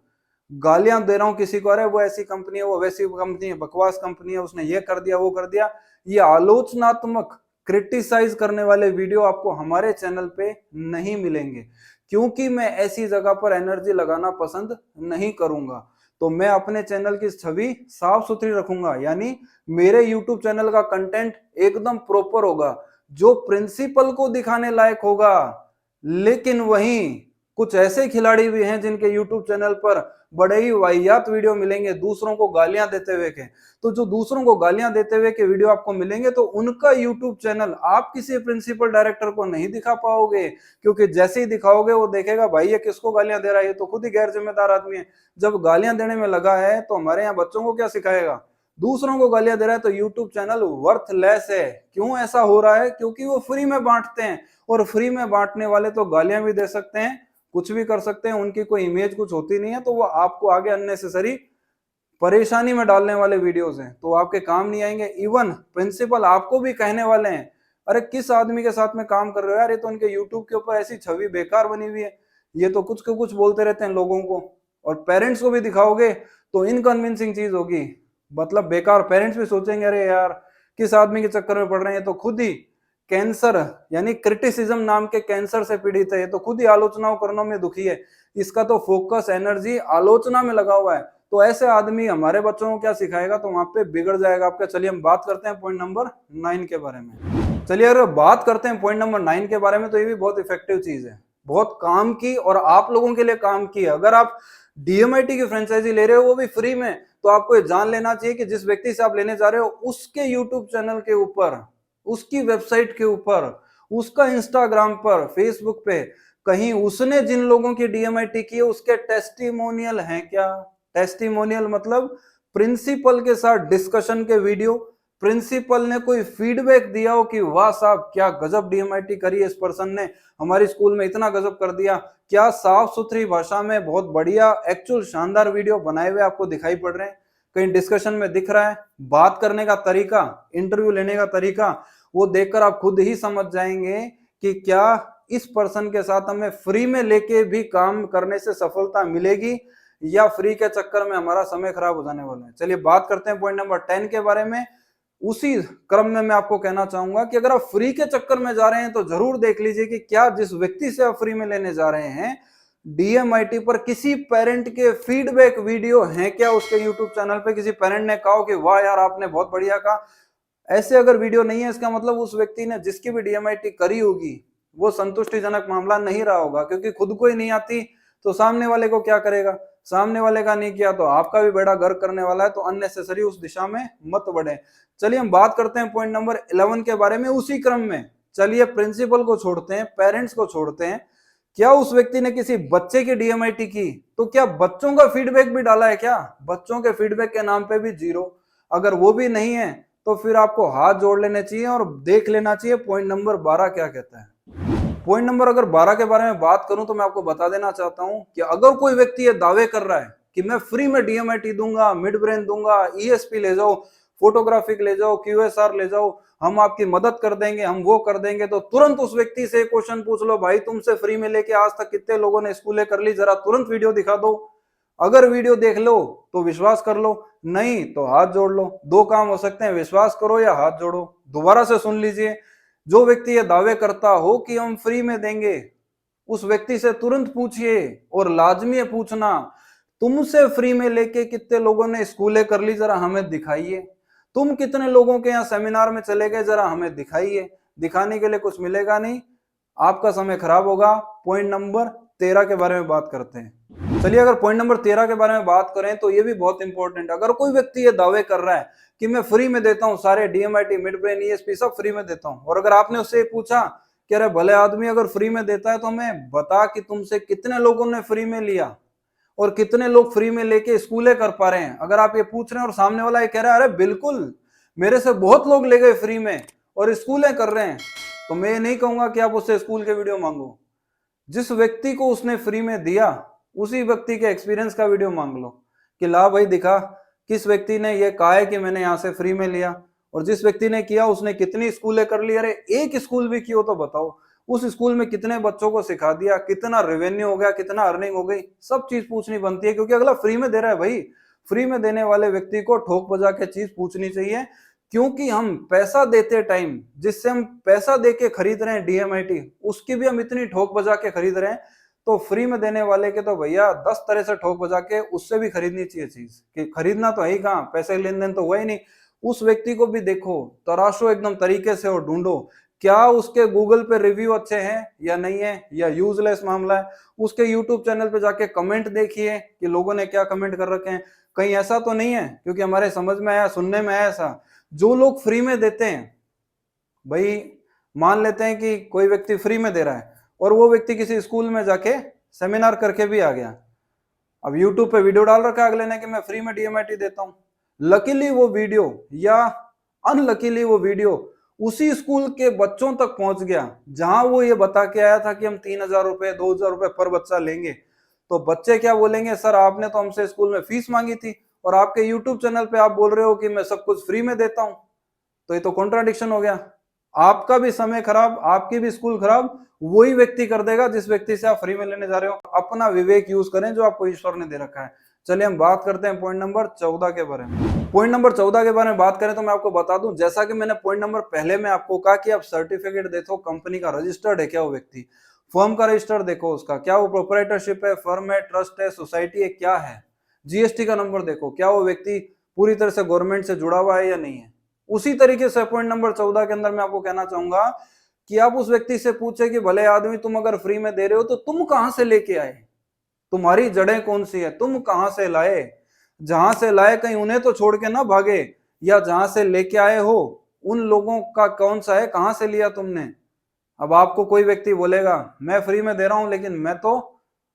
गालियां दे रहा हूं किसी को, अरे वो ऐसी कंपनी है, वो वैसी कंपनी है, बकवास कंपनी है, उसने ये कर दिया वो कर दिया। ये आलोचनात्मक क्रिटिसाइज करने वाले वीडियो आपको हमारे चैनल पे नहीं मिलेंगे, क्योंकि मैं ऐसी जगह पर एनर्जी लगाना पसंद नहीं करूंगा। तो मैं अपने चैनल की छवि साफ सुथरी रखूंगा, यानी मेरे YouTube चैनल का कंटेंट एकदम प्रॉपर होगा, जो प्रिंसिपल को दिखाने लायक होगा। लेकिन वहीं कुछ ऐसे खिलाड़ी भी हैं जिनके YouTube चैनल पर बड़े ही वाहियात वीडियो मिलेंगे दूसरों को गालियां देते हुए के। तो जो दूसरों को गालियां देते हुए के वीडियो आपको मिलेंगे तो उनका YouTube चैनल आप किसी प्रिंसिपल डायरेक्टर को नहीं दिखा पाओगे, क्योंकि जैसे ही दिखाओगे वो देखेगा भाई ये किसको गालियां दे रहा है, ये तो खुद ही गैर जिम्मेदार आदमी है। जब गालियां देने में लगा है तो हमारे यहाँ बच्चों को क्या सिखाएगा, दूसरों को गालियां दे रहा है तो YouTube चैनल वर्थलेस है। क्यों ऐसा हो रहा है? क्योंकि वो फ्री में बांटते हैं, और फ्री में बांटने वाले तो गालियां भी दे सकते हैं, कुछ भी कर सकते हैं, उनकी कोई इमेज कुछ होती नहीं है, तो वो आपको आगे अननेसेसरी परेशानी में डालने वाले वीडियोस हैं, तो आपके काम नहीं आएंगे। इवन प्रिंसिपल आपको भी कहने वाले हैं अरे किस आदमी के साथ में काम कर रहे हो यार, ये तो उनके यूट्यूब के ऊपर ऐसी छवि बेकार बनी हुई है, ये तो कुछ बोलते रहते हैं लोगों को। और पेरेंट्स को भी दिखाओगे तो इनकन्विंसिंग चीज होगी, मतलब बेकार। पेरेंट्स भी सोचेंगे अरे यार किस आदमी के चक्कर में पड़ रहे हैं, तो खुद ही कैंसर यानी क्रिटिसिज्म नाम के कैंसर से पीड़ित है, तो खुद ही आलोचनाओं करने में दुखी है, इसका तो फोकस एनर्जी आलोचना में लगा हुआ है। तो ऐसे आदमी हमारे बच्चों को क्या सिखाएगा, तो वहां पे बिगड़ जाएगा आपका। चलिए हम बात करते हैं पॉइंट नंबर 9 के बारे में। चलिए अगर बात करते हैं पॉइंट नंबर 9 के बारे में, तो ये भी बहुत इफेक्टिव चीज है, बहुत काम की और आप लोगों के लिए काम की है। अगर आप डीएमआईटी की फ्रेंचाइजी ले रहे हो वो भी फ्री में, तो आपको ये जान लेना चाहिए कि जिस व्यक्ति से आप लेने जा रहे हो उसके यूट्यूब चैनल के ऊपर, उसकी वेबसाइट के ऊपर, उसका इंस्टाग्राम पर, फेसबुक पे कहीं उसने जिन लोगों की डीएमआईटी की है उसके टेस्टिमोनियल हैं क्या? टेस्टिमोनियल मतलब प्रिंसिपल के साथ डिस्कशन के वीडियो, प्रिंसिपल ने कोई फीडबैक दिया हो कि वाह साहब क्या गजब डीएमआईटी करी है इस पर्सन ने, हमारी स्कूल में इतना गजब कर दिया, क्या साफ सुथरी भाषा में बहुत बढ़िया एक्चुअल शानदार वीडियो बनाए हुए आपको दिखाई पड़ रहे हैं, कहीं डिस्कशन में दिख रहा है, बात करने का तरीका, इंटरव्यू लेने का तरीका, वो देखकर आप खुद ही समझ जाएंगे कि क्या इस पर्सन के साथ हमें फ्री में लेके भी काम करने से सफलता मिलेगी या फ्री के चक्कर में हमारा समय खराब हो जाने वाला है। चलिए बात करते हैं पॉइंट नंबर 10 के बारे में। उसी क्रम में मैं आपको कहना चाहूंगा कि अगर आप फ्री के चक्कर में जा रहे हैं तो जरूर देख लीजिए कि क्या जिस व्यक्ति से आप फ्री में लेने जा रहे हैं डीएमआईटी पर किसी पेरेंट के फीडबैक वीडियो हैं क्या उसके यूट्यूब चैनल पे, किसी पेरेंट ने कहा कि वाह यार आपने बहुत बढ़िया कहा। ऐसे अगर वीडियो नहीं है इसका मतलब उस व्यक्ति ने जिसकी भी डीएमआईटी करी होगी वो संतुष्टिजनक मामला नहीं रहा होगा, क्योंकि खुद को ही नहीं आती तो सामने वाले को क्या करेगा, सामने वाले का नहीं किया तो आपका भी बेड़ा गर्क करने वाला है, तो अननेसेसरी उस दिशा में मत बढ़े। चलिए हम बात करते हैं पॉइंट नंबर 11 के बारे में उसी क्रम में। चलिए प्रिंसिपल को छोड़ते हैं, पेरेंट्स को छोड़ते हैं, क्या उस व्यक्ति ने किसी बच्चे की डीएमआईटी की तो क्या बच्चों का फीडबैक भी डाला है क्या? बच्चों के फीडबैक के नाम पे भी जीरो। अगर वो भी नहीं है तो फिर आपको हाथ जोड़ लेने चाहिए और देख लेना चाहिए पॉइंट नंबर 12 क्या कहता है। पॉइंट नंबर अगर 12 के बारे में बात करूं तो मैं आपको बता देना चाहता हूं कि अगर कोई व्यक्ति ये दावे कर रहा है कि मैं फ्री में डीएमआईटी दूंगा, मिड ब्रेन दूंगा, ईएसपी ले जाओ, फोटोग्राफिक ले जाओ, क्यूएसआर ले जाओ, हम आपकी मदद कर देंगे, हम वो कर देंगे, तो तुरंत उस व्यक्ति से क्वेश्चन पूछ लो, भाई तुमसे फ्री में लेके आज तक कितने लोगों ने स्कूलें कर ली, जरा तुरंत वीडियो दिखा दो। अगर वीडियो देख लो तो विश्वास कर लो, नहीं तो हाथ जोड़ लो। दो काम हो सकते हैं, विश्वास करो या हाथ जोड़ो। दोबारा से सुन लीजिए, जो व्यक्ति ये दावे करता हो कि हम फ्री में देंगे उस व्यक्ति से तुरंत पूछिए, और लाजमी है पूछना, तुमसे फ्री में लेके कितने लोगों ने स्कूलें कर ली जरा हमें दिखाइए, तुम कितने लोगों के यहाँ सेमिनार में चले गए जरा हमें दिखाइए। दिखाने के लिए कुछ मिलेगा नहीं, आपका समय खराब होगा। पॉइंट नंबर 13 के बारे में बात करते हैं। चलिए अगर पॉइंट नंबर 13 के बारे में बात करें तो ये भी बहुत इंपॉर्टेंट। अगर कोई व्यक्ति ये दावे कर रहा है कि मैं फ्री में देता हूँ सारे डीएमआईटी, मिड ब्रेन, ईएसपी सब फ्री में देता हूँ, और अगर आपने उससे पूछा कि अरे भले आदमी अगर फ्री में देता है तो हमें बता कि तुमसे कितने लोगों ने फ्री में लिया और कितने लोग फ्री में लेके स्कूलें कर पा रहे हैं। अगर आप ये पूछ रहे हैं और सामने वाला ये कह रहा है अरे बिल्कुल मेरे से बहुत लोग ले गए फ्री में और स्कूलें कर रहे हैं, तो मैं ये नहीं कहूंगा कि आप उससे स्कूल के वीडियो मांगो। जिस व्यक्ति को उसने फ्री में दिया उसी व्यक्ति के एक्सपीरियंस का वीडियो मांग लो कि ला भाई दिखा किस व्यक्ति ने ये कहा है कि मैंने यहाँ से फ्री में लिया, और जिस व्यक्ति ने किया उसने कितनी स्कूलें कर ली, अरे एक स्कूल भी की हो तो बताओ, उस स्कूल में कितने बच्चों को सिखा दिया, कितना रेवेन्यू हो गया, कितना अर्निंग हो गई, सब चीज पूछनी बनती है, क्योंकि अगला फ्री में दे रहा है भाई। फ्री में देने वाले व्यक्ति को ठोक बजा के चीज पूछनी चाहिए, क्योंकि हम पैसा देते टाइम जिससे हम पैसा दे के खरीद रहे हैं डीएमआईटी, उसकी भी हम इतनी ठोक बजा के खरीद रहे हैं, तो फ्री में देने वाले के तो भैया 10 तरह से ठोक बजा के उससे भी खरीदनी चाहिए चीज, कि खरीदना तो है ही कहाँ, पैसे लेन देन तो हुआ ही नहीं। उस व्यक्ति को भी देखो, तराशो एकदम तरीके से और ढूंढो क्या उसके गूगल पे रिव्यू अच्छे हैं या नहीं है, या यूजलेस मामला है। उसके यूट्यूब चैनल पे जाके कमेंट देखिए कि लोगों ने क्या कमेंट कर रखे हैं, कहीं ऐसा तो नहीं है, क्योंकि हमारे समझ में आया, सुनने में आया ऐसा, जो लोग फ्री में देते हैं, भाई मान लेते हैं कि कोई व्यक्ति फ्री में दे रहा है और वो व्यक्ति किसी स्कूल में जाके सेमिनार करके भी आ गया, अब यूट्यूब पे वीडियो डाल रखा है अगले ने कि मैं फ्री में डीएमआईटी देता हूं। लकीली वो वीडियो या अनलकीली वो वीडियो उसी स्कूल के बच्चों तक पहुंच गया जहां वो ये बता के आया था कि हम 3,000 रुपए 2,000 रुपए पर बच्चा लेंगे। तो बच्चे क्या बोलेंगे, सर आपने तो हमसे स्कूल में फीस मांगी थी और आपके यूट्यूब चैनल पे आप बोल रहे हो कि मैं सब कुछ फ्री में देता हूं। तो ये तो कॉन्ट्राडिक्शन हो गया, आपका भी समय खराब, आपकी भी स्कूल खराब, वही व्यक्ति कर देगा जिस व्यक्ति से आप फ्री में लेने जा रहे हो। अपना विवेक यूज करें जो आपको ईश्वर ने दे रखा है। चलिए हम बात करते हैं पॉइंट नंबर 14 के बारे में। पॉइंट नंबर 14 के बारे में बात करें तो मैं आपको बता दूं, जैसा कि मैंने पॉइंट नंबर पहले में आपको कहा कि आप सर्टिफिकेट देखो, कंपनी का रजिस्टर्ड है क्या वो व्यक्ति, फर्म का रजिस्टर देखो उसका, क्या वो प्रोप्राइटरशिप है, फर्म है, ट्रस्ट है, सोसाइटी है, क्या है। जीएसटी का नंबर देखो, क्या वो व्यक्ति पूरी तरह से गवर्नमेंट से जुड़ा हुआ है या नहीं है। उसी तरीके से पॉइंट नंबर 14 के अंदर मैं आपको कहना चाहूंगा कि आप उस व्यक्ति से पूछे कि भले आदमी तुम अगर फ्री में दे रहे हो तो तुम कहां से लेके आए, तुम्हारी जड़ें कौन सी है, तुम कहां से लाए, जहां से लाए कहीं उन्हें तो छोड़ के ना भागे, या जहां से लेके आए हो उन लोगों का कौन सा है, कहां से लिया तुमने। अब आपको कोई व्यक्ति बोलेगा मैं फ्री में दे रहा हूं लेकिन मैं तो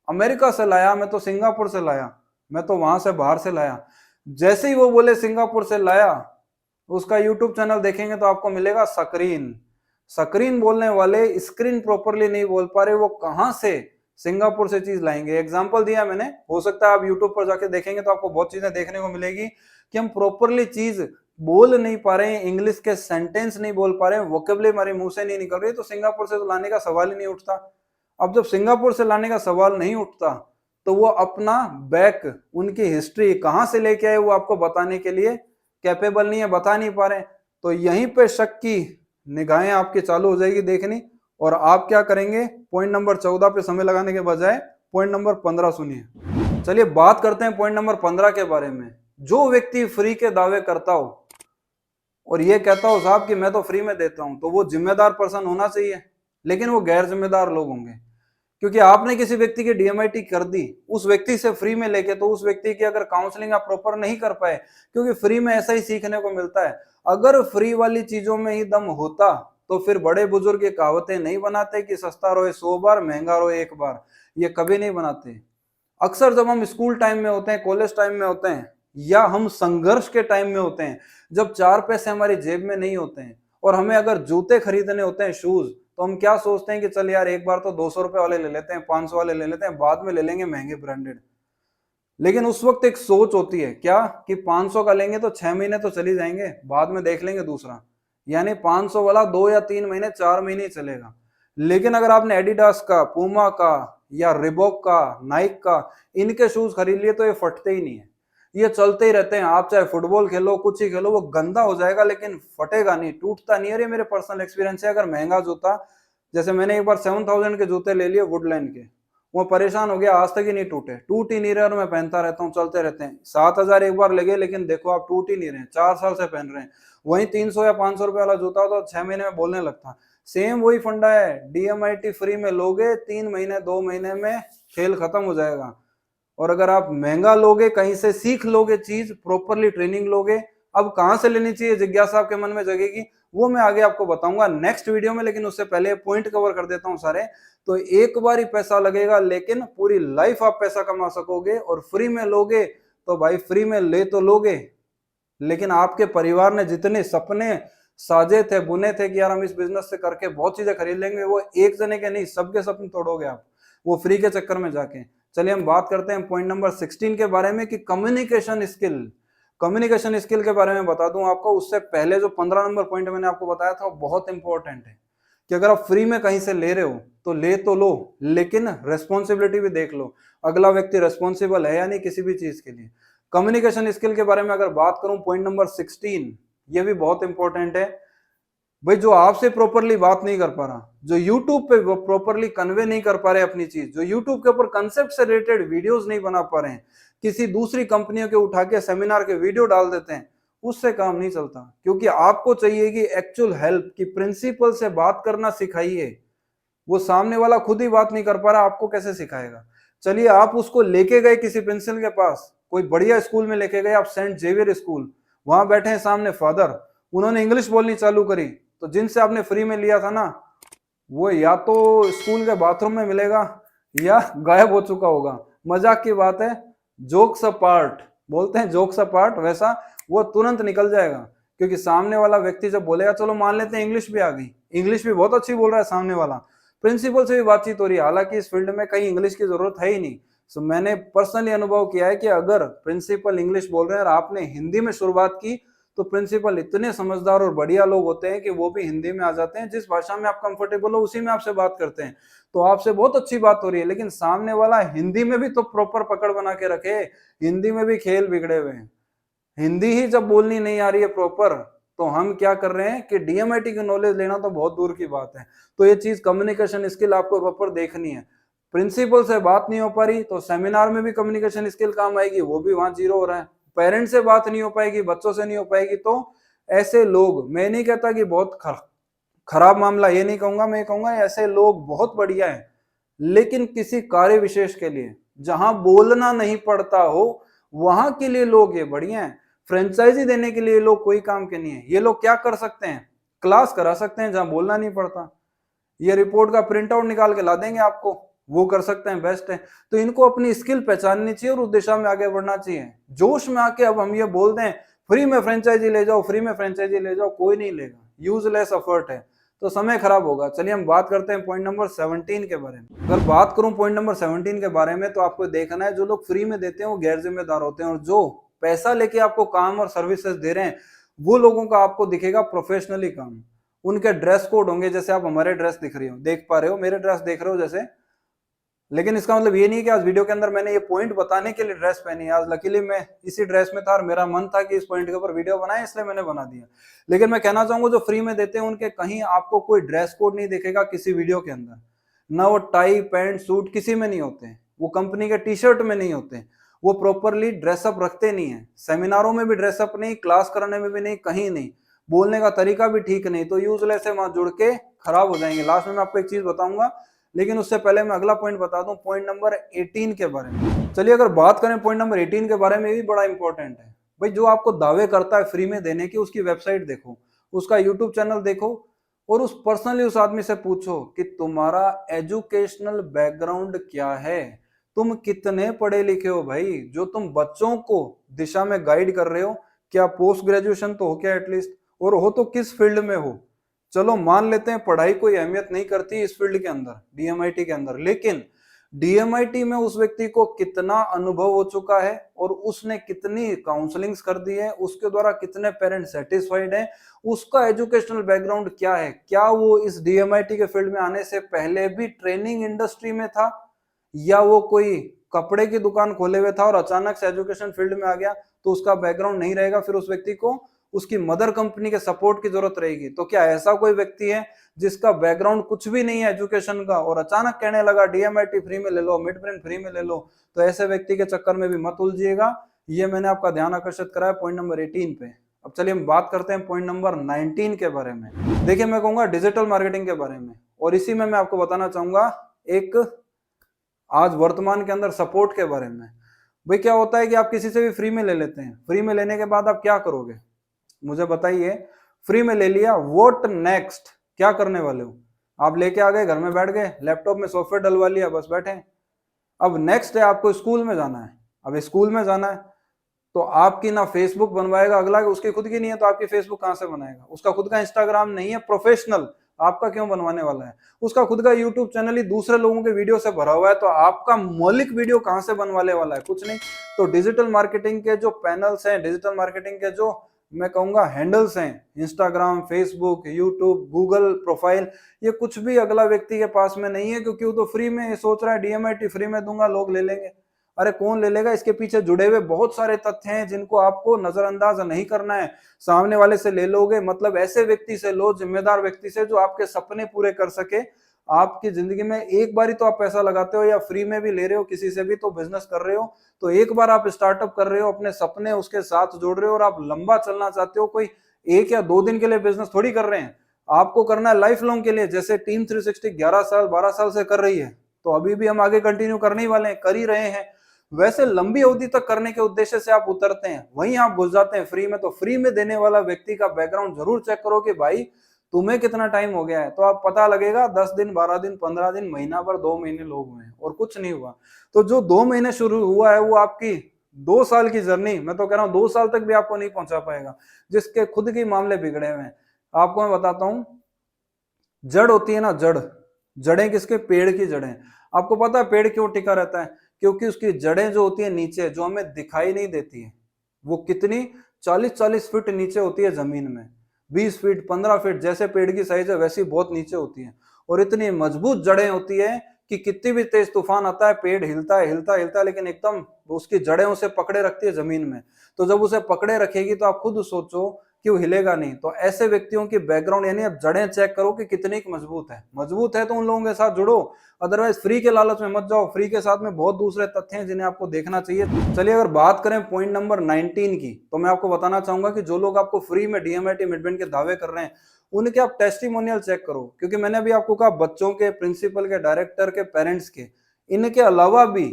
अमेरिका से लाया, मैं तो सिंगापुर से लाया, मैं तो वहां से बाहर से लाया। जैसे ही वो बोले सिंगापुर से लाया, उसका यूट्यूब चैनल देखेंगे तो आपको मिलेगा सकरीन। सकरीन बोलने वाले स्क्रीन प्रॉपरली नहीं बोल पा रहे, वो कहां से सिंगापुर से चीज लाएंगे। एग्जाम्पल दिया मैंने, हो सकता है आप यूट्यूब पर जाके देखेंगे तो आपको बहुत चीजें देखने को मिलेगी कि हम प्रॉपरली चीज बोल नहीं पा रहे हैं, इंग्लिश के सेंटेंस नहीं बोल पा रहे हैं, वोकेबुलरी हमारे मुंह से नहीं निकल रही, तो सिंगापुर से तो लाने का सवाल ही नहीं उठता। अब जब सिंगापुर से लाने का सवाल नहीं उठता तो वो अपना बैक, उनकी हिस्ट्री कहां से लेके आए वो आपको बताने के लिए कैपेबल नहीं है, बता नहीं पा रहे। तो यहीं पे शक की निगाहें आपकी चालू हो जाएगी देखनी, और आप क्या करेंगे, पॉइंट नंबर 14 पे समय लगाने के बजाय पॉइंट नंबर 15 सुनिए। चलिए बात करते हैं पॉइंट नंबर 15 के बारे में। जो व्यक्ति फ्री के दावे करता हो और ये कहता हो साहब कि मैं तो फ्री में देता हूं, तो वो जिम्मेदार पर्सन होना चाहिए, लेकिन वो गैर जिम्मेदार लोग होंगे। क्योंकि आपने किसी व्यक्ति की डीएमआईटी कर दी उस व्यक्ति से फ्री में लेके, तो उस व्यक्ति की अगर काउंसलिंग आप प्रॉपर नहीं कर पाए, क्योंकि फ्री में ऐसा ही सीखने को मिलता है। अगर फ्री वाली चीजों में ही दम होता तो फिर बड़े बुजुर्ग ये कहावतें नहीं बनाते कि सस्ता रोए 100 बार महंगा रोए एक बार, ये कभी नहीं बनाते। अक्सर जब हम स्कूल टाइम में होते हैं, कॉलेज टाइम में होते हैं, या हम संघर्ष के टाइम में होते हैं, जब 4 पैसे हमारी जेब में नहीं होते हैं और हमें अगर जूते खरीदने होते हैं, शूज, तो हम क्या सोचते हैं कि चल यार एक बार तो 200 रुपए वाले ले लेते हैं, 500 वाले ले लेते हैं, बाद में ले लेंगे महंगे ब्रांडेड। लेकिन उस वक्त एक सोच होती है क्या कि 500 का लेंगे तो 6 महीने तो चली जाएंगे, बाद में देख लेंगे दूसरा। यानी 500 वाला 2 या 3 महीने 4 महीने ही चलेगा। लेकिन अगर आपने एडिडास का, पूमा का या रिबॉक का, नाइक का, इनके शूज खरीद लिए तो ये फटते ही नहीं है, ये चलते ही रहते हैं। आप चाहे फुटबॉल खेलो, कुछ ही खेलो, वो गंदा हो जाएगा लेकिन फटेगा नहीं, टूटता नहीं है। ये मेरे पर्सनल एक्सपीरियंस है। अगर महंगा जूता, जैसे मैंने एक बार 7000 के जूते ले लिए वुडलैंड के, वो परेशान हो गया, आज तक ही नहीं टूटे, टूट ही नहीं रहे, और मैं पहनता रहता हूँ, चलते रहते हैं। 7000 एक बार लगे लेकिन देखो आप टूट ही नहीं रहे, 4 साल से पहन रहे हैं। वहीं 300 या 500 रुपए वाला जूता होता तो 6 महीने में बोलने लगता। सेम वही फंडा है, डीएमआईटी फ्री में लोगे 3 महीने 2 महीने में खेल खत्म हो जाएगा। और अगर आप महंगा लोगे, कहीं से सीख लोगे चीज, प्रॉपरली ट्रेनिंग लोगे, अब कहां से लेनी चाहिए जिज्ञासा आपके मन में जगेगी, वो मैं आगे आपको बताऊंगा नेक्स्ट वीडियो में। लेकिन उससे पहले पॉइंट कवर कर देता हूं सारे। तो एक बार ही पैसा लगेगा लेकिन पूरी लाइफ आप पैसा कमा सकोगे, और फ्री में लोगे तो भाई फ्री में ले तो लोगे, लेकिन आपके परिवार ने जितने सपने साजे थे, बुने थे कि यार हम इस बिजनेस से करके बहुत चीजें खरीद लेंगे, वो एक जने के नहीं, सबके सपने तोड़ोगे आप वो फ्री के चक्कर में जाके। चलिए हम बात करते हैं पॉइंट नंबर 16 के बारे में कि कम्युनिकेशन स्किल। कम्युनिकेशन स्किल के बारे में बता दूं आपको, उससे पहले जो 15 नंबर पॉइंट मैंने आपको बताया था वो बहुत इंपॉर्टेंट है कि अगर आप फ्री में कहीं से ले रहे हो तो ले तो लो, लेकिन रेस्पॉन्सिबिलिटी भी देख लो, अगला व्यक्ति रेस्पॉन्सिबल है या नहीं किसी भी चीज के लिए। कम्युनिकेशन स्किल के बारे में अगर बात करूं, पॉइंट नंबर 16, ये भी बहुत इंपॉर्टेंट है। भाई जो आपसे प्रॉपरली बात नहीं कर पा रहा, जो YouTube पे प्रॉपरली कन्वे नहीं कर पा रहे अपनी चीज, जो YouTube के ऊपर कंसेप्ट से रिलेटेड वीडियोस नहीं बना पा रहे हैं, किसी दूसरी कंपनियों के उठा के सेमिनार के वीडियो डाल देते हैं, उससे काम नहीं चलता। क्योंकि आपको चाहिए कि एक्चुअल हेल्प की, प्रिंसिपल से बात करना सिखाइए। वो सामने वाला खुद ही बात नहीं कर पा रहा, आपको कैसे सिखाएगा। चलिए आप उसको लेके गए किसी प्रिंसिपल के पास, कोई बढ़िया स्कूल में लेके गए आप, सेंट जेवियर स्कूल, वहां बैठे हैं सामने फादर, उन्होंने इंग्लिश बोलनी चालू करी, तो जिनसे आपने फ्री में लिया था ना, वो या तो स्कूल के बाथरूम में मिलेगा या गायब हो चुका होगा। मजाक की बात है, जोक्स अपार्ट बोलते हैं, जोक्स अपार्ट, वैसा वो तुरंत निकल जाएगा। क्योंकि सामने वाला व्यक्ति जब बोलेगा, चलो मान लेते हैं इंग्लिश भी आ गई, इंग्लिश भी बहुत अच्छी बोल रहा है सामने वाला, प्रिंसिपल से भी बातचीत हो रही है, हालांकि इस फील्ड में कहीं इंग्लिश की जरूरत है ही नहीं। सो मैंने पर्सनली अनुभव किया है कि अगर प्रिंसिपल इंग्लिश बोल रहे हैं और आपने हिंदी में शुरुआत की, तो प्रिंसिपल इतने समझदार और बढ़िया लोग होते हैं कि वो भी हिंदी में आ जाते हैं, जिस भाषा में आप कंफर्टेबल हो उसी में आपसे बात करते हैं। तो आपसे बहुत अच्छी बात हो रही है, लेकिन सामने वाला हिंदी में भी तो प्रॉपर पकड़ बना के रखे, हिंदी में भी खेल बिगड़े हुए हैं। हिंदी ही जब बोलनी नहीं आ रही है प्रॉपर, तो हम क्या कर रहे हैं कि डीएमआईटी की नॉलेज लेना तो बहुत दूर की बात है। तो ये चीज कम्युनिकेशन स्किल आपको प्रॉपर देखनी है। प्रिंसिपल से बात नहीं हो पा रही तो सेमिनार में भी कम्युनिकेशन स्किल काम आएगी, वो भी वहां जीरो हो रहा है। पेरेंट्स से बात नहीं हो पाएगी, बच्चों से नहीं हो पाएगी, तो ऐसे लोग, मैं नहीं कहता कि बहुत खराब मामला, ये नहीं कहूंगा, मैं कहूंगा ऐसे लोग बहुत बढ़िया है, लेकिन किसी कार्य विशेष के लिए जहां बोलना नहीं पड़ता हो वहां के लिए लोग ये बढ़िया है। फ्रेंचाइजी देने के लिए लोग कोई काम के नहीं है। ये लोग क्या कर सकते हैं, क्लास करा सकते हैं जहां बोलना नहीं पड़ता, ये रिपोर्ट का प्रिंट आउट निकाल के ला देंगे आपको, वो कर सकते हैं, बेस्ट है। तो इनको अपनी स्किल पहचाननी चाहिए और उस दिशा में आगे बढ़ना चाहिए। जोश में आके अब हम ये बोल दें फ्री में फ्रेंचाइजी ले जाओ, फ्री में फ्रेंचाइजी ले जाओ, कोई नहीं लेगा, यूजलेस एफर्ट है, तो समय खराब होगा। चलिए हम बात करते हैं पॉइंट नंबर 17 के बारे में। अगर बात करूं पॉइंट नंबर 17 के बारे में, तो आपको देखना है जो लोग फ्री में देते हैं वो गैर जिम्मेदार होते हैं, और जो पैसा लेके आपको काम और सर्विसेज दे रहे हैं वो लोगों का आपको दिखेगा प्रोफेशनली काम। उनके ड्रेस कोड होंगे, जैसे आप हमारे ड्रेस दिख रही हो, देख पा रहे हो, मेरे ड्रेस देख रहे हो जैसे, लेकिन इसका मतलब ये नहीं है कि आज वीडियो के अंदर मैंने ये पॉइंट बताने के लिए ड्रेस पहनी है। आज लकीली मैं इसी ड्रेस में था और मेरा मन था कि इस पॉइंट के ऊपर वीडियो बनाए, इसलिए मैंने बना दिया। लेकिन मैं कहना चाहूंगा जो फ्री में देते हैं उनके कहीं आपको कोई ड्रेस कोड नहीं दिखेगा किसी वीडियो के अंदर, ना वो टाई पैंट सूट किसी में नहीं होते, वो कंपनी के टी शर्ट में नहीं होते, वो प्रॉपरली ड्रेसअप रखते नहीं है, सेमिनारों में भी ड्रेसअप नहीं, क्लास करने में भी नहीं, कहीं नहीं, बोलने का तरीका भी ठीक नहीं, तो यूजलेस है, वहां जुड़ के खराब हो जाएंगे। लास्ट में मैं आपको एक चीज बताऊंगा, लेकिन उससे पहले मैं अगला पॉइंट बता दूं, पॉइंट नंबर 18 के बारे में। चलिए अगर बात करें पॉइंट नंबर 18 के बारे में, ये भी बड़ा इंपॉर्टेंट है भाई। जो आपको दावे करता है फ्री में देने की, उसकी वेबसाइट देखो, उसका यूट्यूब चैनल देखो, और उस पर्सनली उस आदमी से पूछो कि तुम्हारा एजुकेशनल बैकग्राउंड क्या है, तुम कितने पढ़े लिखे हो भाई, जो तुम बच्चों को दिशा में गाइड कर रहे हो। क्या पोस्ट ग्रेजुएशन तो हो क्या एटलीस्ट, और हो तो किस फील्ड में हो। चलो मान लेते हैं पढ़ाई कोई अहमियत नहीं करती इस फील्ड के अंदर, डीएमआईटी के अंदर, लेकिन डीएमआईटी में उस व्यक्ति को कितना अनुभव हो चुका है और उसने कितनी काउंसलिंग्स कर दी है, उसके द्वारा कितने पेरेंट्स सेटिस्फाइड हैं, उसका एजुकेशनल बैकग्राउंड क्या है, क्या वो इस डीएमआईटी के फील्ड में आने से पहले भी ट्रेनिंग इंडस्ट्री में था, या वो कोई कपड़े की दुकान खोले हुए था और अचानक से एजुकेशन फील्ड में आ गया, तो उसका बैकग्राउंड नहीं रहेगा, फिर उस व्यक्ति को उसकी मदर कंपनी के सपोर्ट की जरूरत रहेगी। तो क्या ऐसा कोई व्यक्ति है जिसका बैकग्राउंड कुछ भी नहीं है एजुकेशन का और अचानक कहने लगा डीएमआईटी फ्री में ले लो, मिड प्रिंट फ्री में ले लो, तो ऐसे व्यक्ति के चक्कर में भी मत उलझिएगा। ये मैंने आपका ध्यान आकर्षित करा है पॉइंट नंबर 18 पे। अब चलिए हम बात करते हैं पॉइंट नंबर 19 के बारे में। देखिए मैं कहूंगा डिजिटल मार्केटिंग के बारे में, और इसी में मैं आपको बताना चाहूंगा एक आज वर्तमान के अंदर सपोर्ट के बारे में। भाई क्या होता है कि आप किसी से भी फ्री में ले लेते हैं, फ्री में लेने के बाद आप क्या करोगे मुझे बताइए। फ्री में ले लिया, व्हाट नेक्स्ट, क्या करने वाले हो। आप लेके आ गए, घर में बैठ गए, लैपटॉप में सॉफ्टवेयर डलवा लिया, बस बैठे। अब नेक्स्ट है आपको स्कूल में जाना है। अब स्कूल में जाना है तो आपकी ना फेसबुक बनवाएगा अगला, उसकी खुद की नहीं है तो आपकी फेसबुक कहां से बनाएगा। उसका खुद का इंस्टाग्राम नहीं है प्रोफेशनल, आपका क्यों बनवाने वाला है। उसका खुद का यूट्यूब चैनल ही दूसरे लोगों के वीडियो से भरा हुआ है, तो आपका मौलिक वीडियो कहां से बनवाने वाला है, कुछ नहीं। तो डिजिटल मार्केटिंग के जो पैनल्स हैं, डिजिटल मार्केटिंग के जो मैं कहूंगा हैंडल्स हैं, Instagram, Facebook, YouTube, Google profile, ये कुछ भी अगला व्यक्ति के पास में नहीं है, क्योंकि वो तो फ्री में सोच रहा है डीएमआईटी फ्री में दूंगा, लोग ले लेंगे। अरे कौन ले लेगा, इसके पीछे जुड़े हुए बहुत सारे तथ्य हैं जिनको आपको नजरअंदाज नहीं करना है। सामने वाले से ले लोगे मतलब ऐसे व्यक्ति से लो, जिम्मेदार व्यक्ति से, जो आपके सपने पूरे कर सके। आपकी जिंदगी में एक बार ही तो आप पैसा लगाते हो, या फ्री में भी ले रहे हो किसी से भी, तो बिजनेस कर रहे हो, तो एक बार आप स्टार्टअप कर रहे हो, अपने सपने उसके साथ जोड़ रहे हो, और आप लंबा चलना चाहते हो। कोई 1 या 2 दिन के लिए बिजनेस थोड़ी कर रहे हैं, आपको करना है लाइफ लॉन्ग के लिए। जैसे टीम 360 11 साल 12 साल से कर रही है, तो अभी भी हम आगे कंटिन्यू करने ही वाले हैं, कर ही रहे हैं। वैसे लंबी अवधि तक करने के उद्देश्य से आप उतरते हैं, वहीं आप घुस जाते हैं फ्री में। तो फ्री में देने वाला व्यक्ति का बैकग्राउंड जरूर चेक करो कि भाई तुम्हें कितना टाइम हो गया है, तो आप पता लगेगा 10 दिन 12 दिन 15 दिन महीना भर 2 महीने लोग हुए हैं और कुछ नहीं हुआ। तो जो 2 महीने शुरू हुआ है वो आपकी 2 साल की जर्नी, मैं तो कह रहा हूं 2 साल तक भी आपको नहीं पहुंचा पाएगा, जिसके खुद के मामले बिगड़े हुए हैं। आपको मैं बताता हूं, जड़ होती है ना, जड़ें किसके, पेड़ की जड़ें। आपको पता है पेड़ क्यों टिका रहता है, क्योंकि उसकी जड़ें जो होती है नीचे, जो हमें दिखाई नहीं देती है, वो कितनी 40-40 फीट नीचे होती है जमीन में, 20 फीट 15 फीट, जैसे पेड़ की साइज है वैसी बहुत नीचे होती है। और इतनी मजबूत जड़ें होती है कि कितनी भी तेज तूफान आता है, पेड़ हिलता है हिलता हिलता है, लेकिन एकदम उसकी जड़ें उसे पकड़े रखती है जमीन में। तो जब उसे पकड़े रखेगी तो आप खुद सोचो क्यों हिलेगा नहीं। तो ऐसे व्यक्तियों की बैकग्राउंड यानी अब जड़ें चेक करो कि कितनी मजबूत है। मजबूत है तो उन लोगों के साथ जुड़ो, अदरवाइज फ्री के लालच में मत जाओ। फ्री के साथ में बहुत दूसरे तथ्य हैं जिन्हें आपको देखना चाहिए। चलिए अगर बात करें पॉइंट नंबर 19 की, तो मैं आपको बताना चाहूंगा कि जो लोग आपको फ्री में डीएमआईटी मिडबैंड के दावे कर रहे हैं उनके आप टेस्टिमोनियल चेक करो। क्योंकि मैंने अभी आपको कहा बच्चों के, प्रिंसिपल के, डायरेक्टर के, पेरेंट्स के, इनके अलावा भी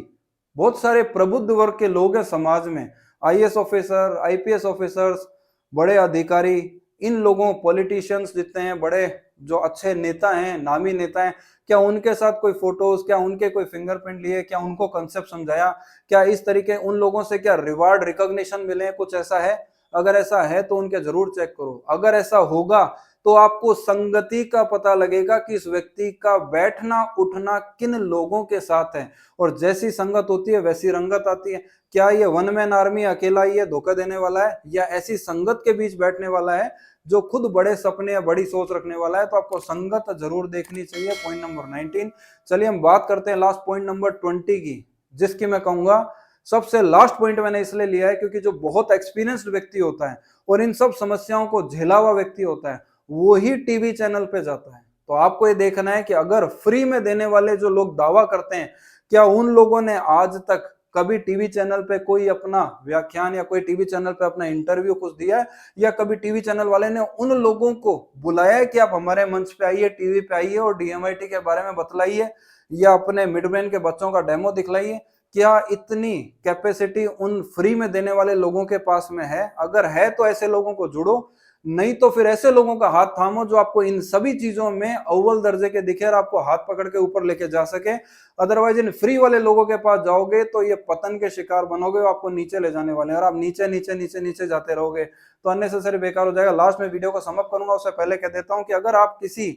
बहुत सारे प्रबुद्ध वर्ग के लोग हैं समाज में, आईएएस ऑफिसर, आईपीएस ऑफिसर्स, बड़े अधिकारी, इन लोगों, पॉलिटिशियंस जितने हैं, बड़े जो अच्छे नेता हैं, नामी नेता हैं, क्या उनके साथ कोई फोटोज, क्या उनके कोई फिंगरप्रिंट लिए, क्या उनको कंसेप्ट समझाया, क्या इस तरीके उन लोगों से क्या रिवार्ड रिकॉग्निशन मिले, कुछ ऐसा है? अगर ऐसा है तो उनके जरूर चेक करो। अगर ऐसा होगा तो आपको संगति का पता लगेगा कि इस व्यक्ति का बैठना उठना किन लोगों के साथ है, और जैसी संगत होती है वैसी रंगत आती है। क्या ये वन मैन आर्मी अकेला ही है धोखा देने वाला है, या ऐसी संगत के बीच बैठने वाला है जो खुद बड़े सपने या बड़ी सोच रखने वाला है? तो आपको संगत जरूर देखनी चाहिए। Point number 19। चलिए हम बात करते हैं लास्ट पॉइंट नंबर 20 की, जिसकी मैं कहूंगा सबसे लास्ट पॉइंट मैंने इसलिए लिया है क्योंकि जो बहुत एक्सपीरियंस्ड व्यक्ति होता है और इन सब समस्याओं को झेला हुआ व्यक्ति होता है वो ही टीवी चैनल पे जाता है। तो आपको ये देखना है कि अगर फ्री में देने वाले जो लोग दावा करते हैं, क्या उन लोगों ने आज तक कभी टीवी चैनल पे कोई अपना व्याख्यान या कोई टीवी चैनल पे अपना इंटरव्यू कुछ दिया है, या कभी टीवी चैनल वाले ने उन लोगों को बुलाया है कि आप हमारे मंच पे आइए, टीवी पे आइए और डीएमआईटी के बारे में बतलाइए, या अपने मिड ब्रेन के बच्चों का डेमो दिखलाइए? क्या इतनी कैपेसिटी उन फ्री में देने वाले लोगों के पास में है? अगर है तो ऐसे लोगों को जुड़ो, नहीं तो फिर ऐसे लोगों का हाथ थामो जो आपको इन सभी चीजों में अव्वल दर्जे के दिखे और आपको हाथ पकड़ के ऊपर लेके जा सके। अदरवाइज इन फ्री वाले लोगों के पास जाओगे तो ये पतन के शिकार बनोगे, आपको नीचे ले जाने वाले हैं, और आप नीचे नीचे नीचे नीचे जाते रहोगे तो अननेसेसरी बेकार हो जाएगा। लास्ट में वीडियो को समाप्त करूंगा उससे पहले कह देता हूं कि अगर आप किसी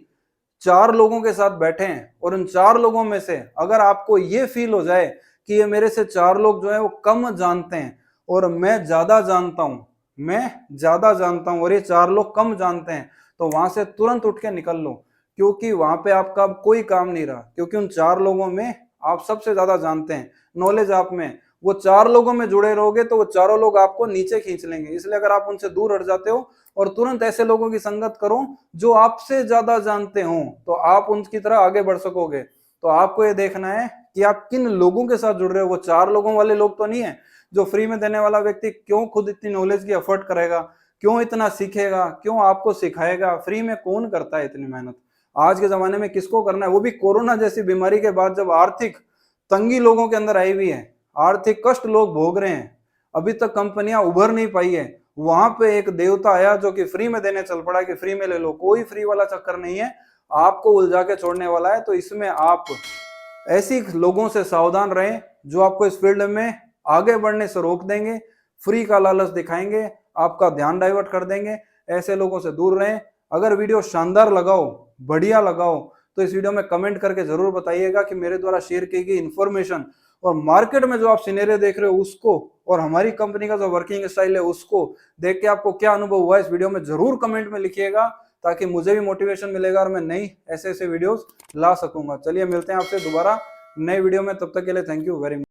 4 लोगों के साथ बैठे हैं और उन 4 लोगों में से अगर आपको ये फील हो जाए कि ये मेरे से 4 लोग जो है वो कम जानते हैं और मैं ज्यादा जानता हूं, और ये 4 लोग कम जानते हैं, तो वहां से तुरंत उठ के निकल लो, क्योंकि वहां पे आपका कोई काम नहीं रहा। क्योंकि उन 4 लोगों में आप सबसे ज्यादा जानते हैं, नॉलेज आप में, वो 4 लोगों में जुड़े रहोगे तो वो चारों लोग आपको नीचे खींच लेंगे। इसलिए अगर आप उनसे दूर हट जाते हो और तुरंत ऐसे लोगों की संगत करो जो आपसे ज्यादा जानते हो, तो आप उनकी तरह आगे बढ़ सकोगे। तो आपको ये देखना है कि आप किन लोगों के साथ जुड़ रहे हो। वो 4 लोगों वाले लोग तो नहीं है। जो फ्री में देने वाला व्यक्ति क्यों खुद इतनी नॉलेज की एफर्ट करेगा, क्यों इतना सीखेगा, क्यों आपको सिखाएगा? फ्री में कौन करता है इतनी मेहनत? आज के जमाने में किसको करना है, वो भी कोरोना जैसी बीमारी के बाद, जब आर्थिक तंगी लोगों के अंदर आई हुई है, आर्थिक कष्ट लोग भोग रहे हैं, अभी तक कंपनियां उभर नहीं पाई है। वहां पे एक देवता आया जो कि फ्री में देने चल पड़ा कि फ्री में ले लो। कोई फ्री वाला चक्कर नहीं है, आपको उलझा के छोड़ने वाला है। तो इसमें आप ऐसी लोगों से सावधान रहें जो आपको इस फील्ड में आगे बढ़ने से रोक देंगे, फ्री का लालच दिखाएंगे, आपका ध्यान डाइवर्ट कर देंगे। ऐसे लोगों से दूर रहें। अगर वीडियो शानदार लगाओ, बढ़िया लगाओ, तो इस वीडियो में कमेंट करके जरूर बताइएगा कि मेरे द्वारा शेयर की गई इंफॉर्मेशन और मार्केट में जो आप सिनेरियो देख रहे हो उसको, और हमारी कंपनी का जो वर्किंग स्टाइल है उसको देख के आपको क्या अनुभव हुआ, इस वीडियो में जरूर कमेंट में लिखिएगा, ताकि मुझे भी मोटिवेशन मिलेगा और मैं नई ऐसे वीडियोस ला सकूंगा। चलिए मिलते हैं आपसे दोबारा नए वीडियो में, तब तक के लिए थैंक यू वेरी मच।